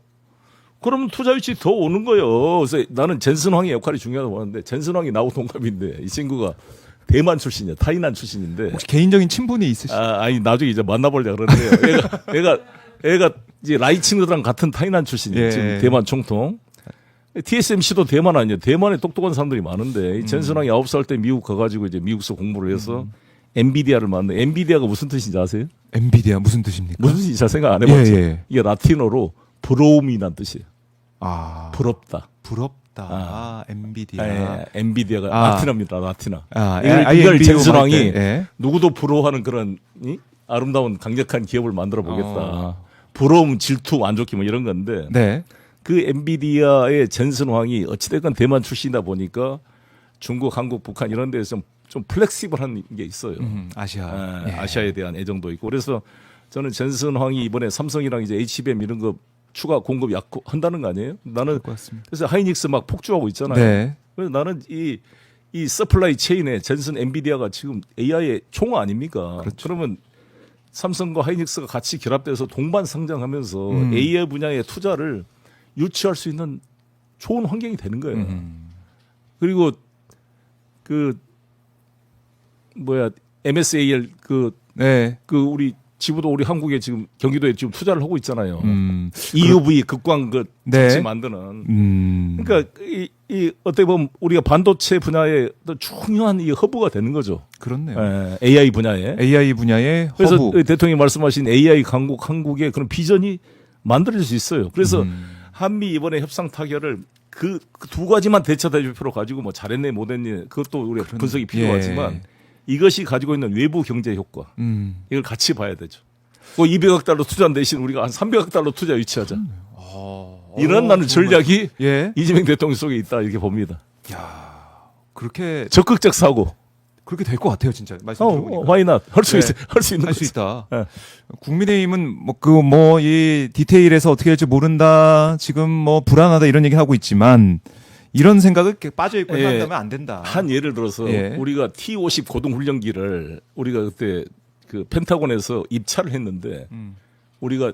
그러면 투자 유치 더 오는 거예요. 그래서 나는 젠슨 황의 역할이 중요하다고 보는데 젠슨 황이 나하고 동갑인데 이 친구가 대만 출신이야. 타이난 출신인데. 혹시 개인적인 친분이 있으시죠? 아니 나중에 이제 만나보려 그러는데요. 애가 이제 라이 친구들랑 같은 타이난 출신이에요. 예. 지금 대만 총통. TSMC도 대만 아니에요. 대만에 똑똑한 사람들이 많은데 이 젠슨왕이 9살 때 미국 가가지고 이제 미국서 공부를 해서 엔비디아를 만든. 엔비디아가 무슨 뜻인지 아세요? 엔비디아 무슨 뜻입니까? 무슨 뜻인지 잘 생각 안 해봤죠. 예. 이게 라틴어로 부러움이란 뜻이에요. 부럽다. 부럽다. 엔비디아. 엔비디아가 라틴어입니다. 라틴어. 이걸 이걸 젠슨왕이 예. 누구도 부러워하는 그런 아름다운 강력한 기업을 만들어 보겠다. 부러움, 질투, 안 좋기 뭐 이런 건데. 네. 그 엔비디아의 젠슨 황이 어찌됐건 대만 출신이다 보니까 중국, 한국, 북한 이런 데서 좀 플렉시블한 게 있어요. 아시아. 아시아에 대한 애정도 있고. 그래서 저는 젠슨 황이 이번에 삼성이랑 이제 HBM 이런 거 추가 공급 한다는 거 아니에요? 나는 그래서 하이닉스 막 폭주하고 있잖아요. 네. 그래서 나는 이 서플라이 체인에 젠슨 엔비디아가 지금 AI의 총 아닙니까? 그렇죠. 그러면 삼성과 하이닉스가 같이 결합돼서 동반 상장하면서 AI 분야의 투자를 유치할 수 있는 좋은 환경이 되는 거예요. 그리고 MSAL 네. 우리 지부도 우리 한국에 지금 경기도에 지금 투자를 하고 있잖아요. EUV 극광 장치 만드는. 그러니까 이 어떻게 보면 우리가 반도체 분야에 또 중요한 이 허브가 되는 거죠. 그렇네요. AI 분야에. AI 분야의 허브. 그래서 대통령이 말씀하신 AI 강국 한국의 그런 비전이 만들어질 수 있어요. 그래서 한미 이번에 협상 타결을 그 두 가지만 대차 대조표로 가지고 뭐 잘했네 못했네 그것도 우리가 분석이 필요하지만 이것이 가지고 있는 외부 경제 효과 이걸 같이 봐야 되죠. 그 200억 달러 투자한 대신 우리가 한 300억 달러 투자 유치하자. 이런 나는 전략이 이재명 대통령 속에 있다 이렇게 봅니다. 야, 그렇게 적극적 사고. 그렇게 될 것 같아요, 진짜. 말씀 들어보니까. why not? 할 수 있어. 할 수 있는 할 수 있다. 네. 국민의힘은 이 디테일에서 어떻게 할지 모른다. 지금 불안하다 이런 얘기 하고 있지만 이런 생각을 이렇게 빠져 있고 한다면 안 된다. 한 예를 들어서 우리가 T-50 고등 훈련기를 우리가 그때 그 펜타곤에서 입찰을 했는데 우리가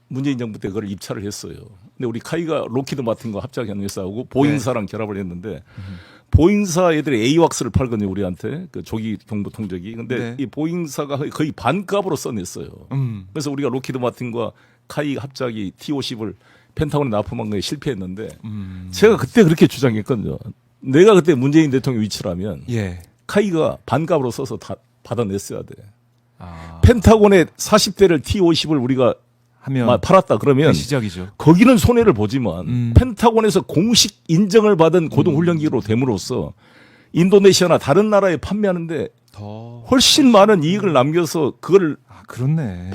문재인 정부 때 그걸 입찰을 했어요. 근데 우리 카이가 로키드 마틴과 합작하는 회사하고 보잉사랑 결합을 했는데 보잉사 애들이 AWACS를 팔거든요, 우리한테. 그 조기 정보 통제기. 근데 이 보잉사가 거의 반값으로 써냈어요. 그래서 우리가 로키드 마틴과 카이 합작이 T-50을 펜타곤에 납품한 거에 실패했는데 제가 그때 그렇게 주장했거든요. 내가 그때 문재인 대통령 위치라면 카이가 반값으로 써서 다 받아냈어야 돼. 펜타곤에 40대를 T-50을 우리가 하면 팔았다 그러면 시작이죠. 거기는 손해를 보지만 펜타곤에서 공식 인정을 받은 고등훈련기로 됨으로써 인도네시아나 다른 나라에 판매하는데 더 훨씬 많은 이익을 남겨서 그걸 그렇네.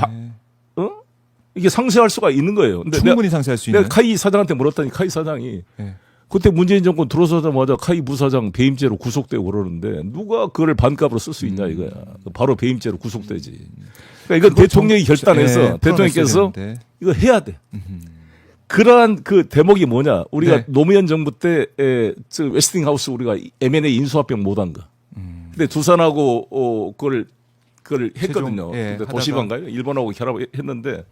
이게 상쇄할 수가 있는 거예요. 근데 충분히 상쇄할 수 있는. 내가 카이 사장한테 물었더니 카이 사장이 예. 그때 문재인 정권 들어서자마자 카이 부사장 배임죄로 구속되고 그러는데 누가 그걸 반값으로 쓸 수 있냐 이거야. 바로 배임죄로 구속되지. 그러니까 이건 대통령이 결단해서 예, 대통령께서 되는데. 이거 해야 돼. 그러한 그 대목이 뭐냐? 우리가 네. 노무현 정부 때 웨스팅하우스 우리가 M&A 인수합병 못한 거. 근데 두산하고 그걸 했거든요. 최종, 예, 근데 하다가. 도시반가요? 일본하고 결합했는데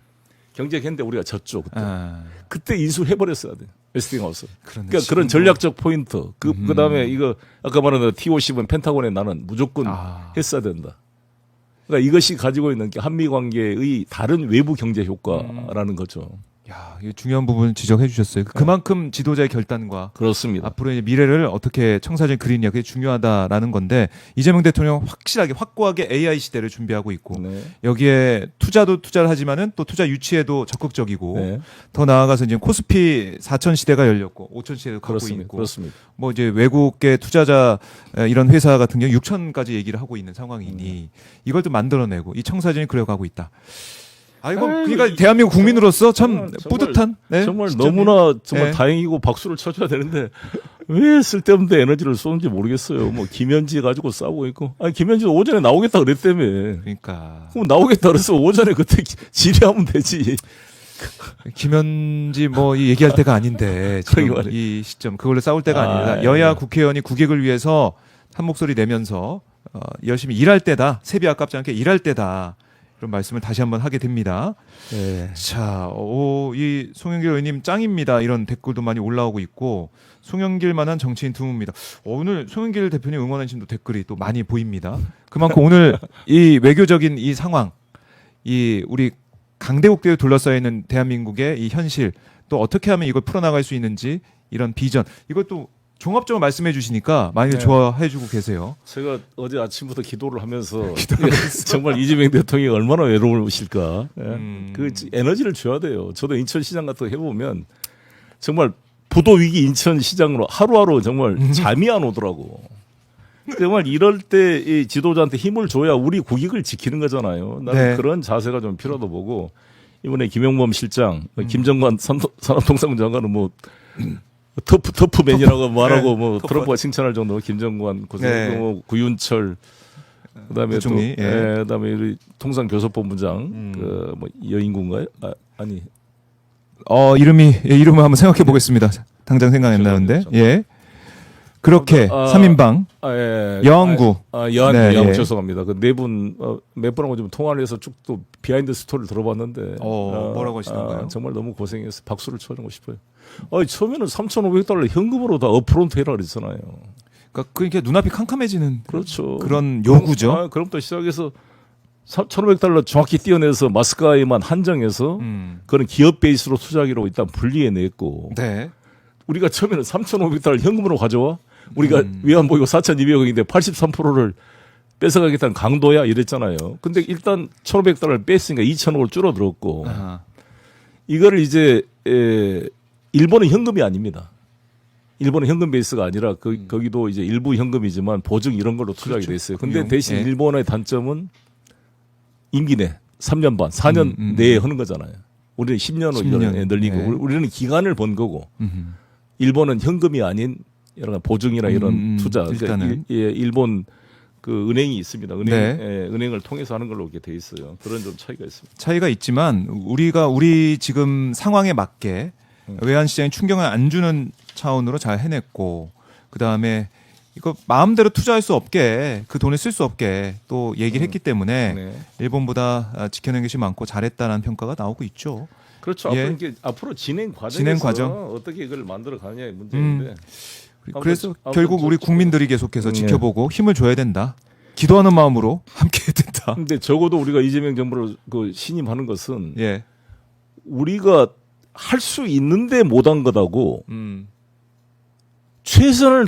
경쟁했는데 우리가 졌죠. 그때. 아, 그때 인수해버렸어야 돼. 웨스팅하우스. 그러네, 그러니까 그런 지금도. 전략적 포인트. 그다음에 이거 아까 말한 TOC는 펜타곤에 나는 무조건 아. 했어야 된다. 그러니까 이것이 가지고 있는 게 한미 관계의 다른 외부 경제 효과라는 거죠. 야, 이 중요한 부분 지적해 주셨어요. 그만큼 지도자의 결단과 그렇습니다. 앞으로 이제 미래를 어떻게 청사진 그리냐 그게 중요하다라는 건데 이재명 대통령 확실하게 확고하게 AI 시대를 준비하고 있고 네. 여기에 투자를 하지만은 또 투자 유치에도 적극적이고 네. 더 나아가서 이제 코스피 4천 시대가 열렸고 5천 시대도 가고 그렇습니다. 있고 그렇습니다. 뭐 이제 외국계 투자자 이런 회사 같은 경우 6천까지 얘기를 하고 있는 상황이니 이걸 또 만들어내고 이 청사진이 그려가고 있다. 아이고 그러니까 대한민국 국민으로서 참 정말, 뿌듯한 네, 정말 시점이에요. 너무나 정말 네. 다행이고 박수를 쳐줘야 되는데 왜 쓸데없는 에너지를 쏘는지 모르겠어요. 뭐 김현지 가지고 싸우고 있고 아니 김현지도 오전에 나오겠다 그랬다며. 그러니까 그럼 나오겠다 그래서 오전에 그때 질의하면 되지. 김현지 뭐 이 얘기할 때가 아닌데 지금 그러게 말이에요. 이 시점 그걸로 싸울 때가 아닙니다. 예. 여야 국회의원이 국익을 위해서 한 목소리 내면서 열심히 일할 때다. 세비 아깝지 않게 일할 때다. 그런 말씀을 다시 한번 하게 됩니다. 네. 자, 이 송영길 의원님 짱입니다. 이런 댓글도 많이 올라오고 있고 송영길만한 정치인 드뭅니다. 오늘 송영길 대표님 응원하신 또 댓글이 또 많이 보입니다. 그만큼 오늘 이 외교적인 이 상황, 이 우리 강대국대에 둘러싸여 있는 대한민국의 이 현실 또 어떻게 하면 이걸 풀어나갈 수 있는지 이런 비전 이것도 종합적으로 말씀해 주시니까 많이 네. 좋아해 주고 계세요. 제가 어제 아침부터 기도를 하면서 정말 이재명 대통령이 얼마나 외로우실까. 예. 그 에너지를 줘야 돼요. 저도 인천시장 같은 거 해보면 정말 부도 위기 인천시장으로 하루하루 정말 잠이 안 오더라고. 정말 이럴 때 이 지도자한테 힘을 줘야 우리 국익을 지키는 거잖아요. 나는 네. 그런 자세가 좀 필요하다 보고 이번에 김영범 실장, 김정관 산업통상부 장관은 뭐 터프맨이라고 말하고 네, 뭐 터프. 트럼프가 칭찬할 정도로 김정관 고생, 네. 뭐 구윤철, 그다음에 또 부총리, 예. 그다음에 우리 통상교섭본부장 그뭐 여인군가요? 아니 이름을 한번 생각해 보겠습니다. 당장 생각이 안 나는데. 죄송합니다. 예. 그렇게 3인방 예. 여왕구. 여왕구, 네, 여왕구 예. 죄송합니다. 그 네 분 몇 분하고 좀 통화를 해서 쭉 또 비하인드 스토리를 들어봤는데 뭐라고 하시던가요? 정말 너무 고생해서 박수를 쳐주고 싶어요. 처음에는 3,500달러 현금으로 다 업프론트 해라 그랬잖아요. 그러니까 그게 눈앞이 캄캄해지는 그렇죠. 그런 요구죠. 그럼 또 시작해서 1,500달러 정확히 띄어내서 마스카에만 한정해서 그런 기업 베이스로 투자하기로 일단 분리해냈고 네. 우리가 처음에는 3,500달러 현금으로 가져와 우리가 외환보유 4,200억인데 83%를 뺏어가겠다는 강도야 이랬잖아요. 근데 일단 1,500달러를 뺐으니까 2,000억을 줄어들었고 아하. 이거를 이제 일본은 현금이 아닙니다. 일본은 현금 베이스가 아니라 거기도 이제 일부 현금이지만 보증 이런 걸로 투자하게 그렇죠. 돼 있어요. 근데 금융. 대신 예. 일본의 단점은 임기 내 3년 반, 4년 내에 하는 거잖아요. 우리는 10년으로 10년. 늘리고 예. 우리는 기간을 번 거고 일본은 현금이 아닌 여러 가지 보증이나 이런 투자. 그러니까 일단은. 일본 그 은행이 있습니다. 네. 은행을 통해서 하는 걸로 이렇게 돼 있어요. 그런 좀 차이가 있습니다. 차이가 있지만 우리 지금 상황에 맞게 외환 시장에 충격을 안 주는 차원으로 잘 해냈고 그다음에 이거 마음대로 투자할 수 없게 그 돈을 쓸 수 없게 또 얘기를 했기 때문에 네. 일본보다 지켜낸 것이 많고 잘했다는 평가가 나오고 있죠. 그렇죠. 예. 앞으로 진행 과정에서 진행 과정. 어떻게 이걸 만들어 가느냐의 문제인데. 그래서 아무튼 결국 우리 국민들이 계속해서 네. 지켜보고 힘을 줘야 된다. 기도하는 마음으로 함께 해야 된다. 근데 적어도 우리가 이재명 정부를 그 신임하는 것은 예. 우리가 할 수 있는데 못한 거다고 음. 최선을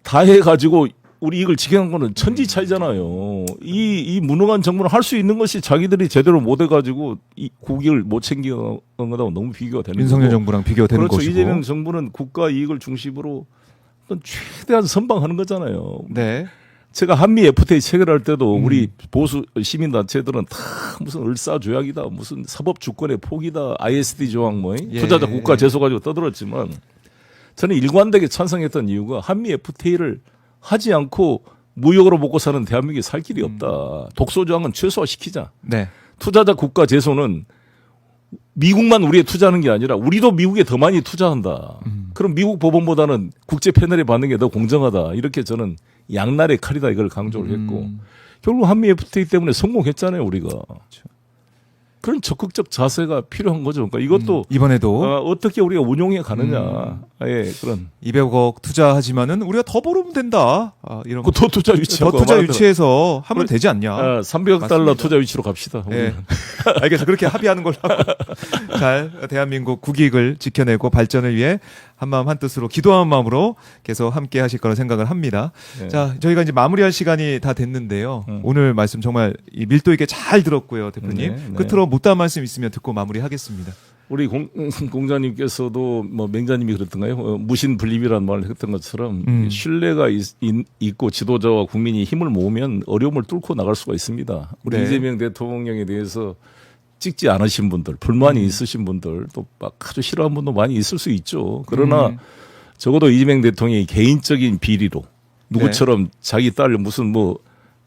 다해 가지고 우리 이걸 지켜낸 거는 천지 차이잖아요. 이 무능한 정부는 할 수 있는 것이 자기들이 제대로 못 해가지고 이 국익을 못 챙기는 거하고 너무 비교가 되는 윤석열 거고. 정부랑 비교가 되는 그렇죠. 것이고. 이재명 정부는 국가 이익을 중심으로 최대한 선방하는 거잖아요. 네. 제가 한미 FTA 체결할 때도 우리 보수 시민단체들은 다 무슨 을사조약이다, 무슨 사법 주권의 포기다, ISD 조항 뭐 예. 투자자 국가 제소 가지고 떠들었지만 저는 일관되게 찬성했던 이유가 한미 FTA를 하지 않고 무역으로 먹고 사는 대한민국이 살 길이 없다. 독소 조항은 최소화시키자. 네. 투자자 국가 제소는 미국만 우리에 투자하는 게 아니라 우리도 미국에 더 많이 투자한다. 그럼 미국 법원보다는 국제 패널이 받는 게 더 공정하다. 이렇게 저는 양날의 칼이다 이걸 강조를 했고 결국 한미 FTA 때문에 성공했잖아요 우리가. 그런 적극적 자세가 필요한 거죠. 그러니까 이것도 이번에도 어떻게 우리가 운용해 가느냐. 예, 그런. 200억 투자하지만은 우리가 더 벌으면 된다. 아, 이런 그 더 투자 더 유치하고 투자 유치해서 하면 우리- 되지 않냐. 300억 달러 맞습니다. 투자 위치로 갑시다. 예. 우리는. 알겠어. 그렇게 합의하는 걸로 하고 잘 대한민국 국익을 지켜내고 발전을 위해 한마음 한뜻으로 기도하는 마음으로 계속 함께 하실 거라 생각을 합니다. 네. 자, 저희가 이제 마무리할 시간이 다 됐는데요. 오늘 말씀 정말 이 밀도 있게 잘 들었고요, 대표님. 네, 네. 끝으로 못다한 말씀 있으면 듣고 마무리하겠습니다. 우리 공자님께서도 뭐 맹자님이 그랬던가요? 무신불립이라는 말을 했던 것처럼 신뢰가 있고 지도자와 국민이 힘을 모으면 어려움을 뚫고 나갈 수가 있습니다. 우리 네. 이재명 대통령에 대해서 찍지 않으신 분들, 불만이 있으신 분들, 또 막 아주 싫어하는 분도 많이 있을 수 있죠. 그러나 적어도 이재명 대통령이 개인적인 비리로 누구처럼 자기 딸 무슨 뭐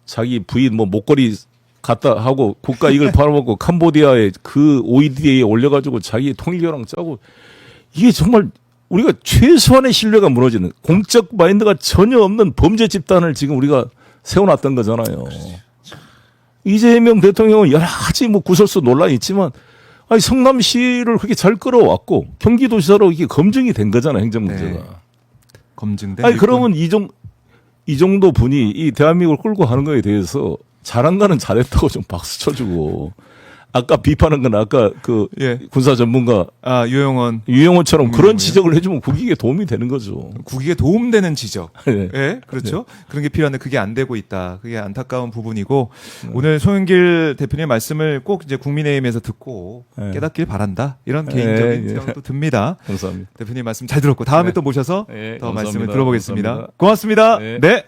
자기 부인 뭐 목걸이 갖다 하고 국가 이익을 팔아먹고 캄보디아에 그 OED에 올려가지고 자기 통일교랑 짜고 이게 정말 우리가 최소한의 신뢰가 무너지는 공적 마인드가 전혀 없는 범죄 집단을 지금 우리가 세워놨던 거잖아요. 이재명 대통령은 여러 가지 뭐 구설수 논란이 있지만 아니 성남시를 그렇게 잘 끌어왔고 경기도지사로 이게 검증이 된 거잖아요. 행정 문제가. 네. 검증된. 아니 그러면 이 정도 분이 이 대한민국을 끌고 가는 거에 대해서 잘한 거는 잘했다고 좀 박수 쳐주고 아까 비판한 건 아까 그 예. 군사 전문가 아, 유영원 유영호처럼 그런 지적을 해주면 국익에 도움이 되는 거죠. 국익에 도움되는 지적. 네. 예, 그렇죠. 그런 게 필요한데 그게 안 되고 있다. 그게 안타까운 부분이고 오늘 송영길 대표님의 말씀을 꼭 이제 국민의힘에서 듣고 네. 깨닫길 바란다. 이런 네, 개인적인 예. 생각도 듭니다. 감사합니다. 대표님 말씀 잘 들었고 다음에 네. 또 모셔서 네, 더 감사합니다. 말씀을 들어보겠습니다. 감사합니다. 고맙습니다. 네. 네.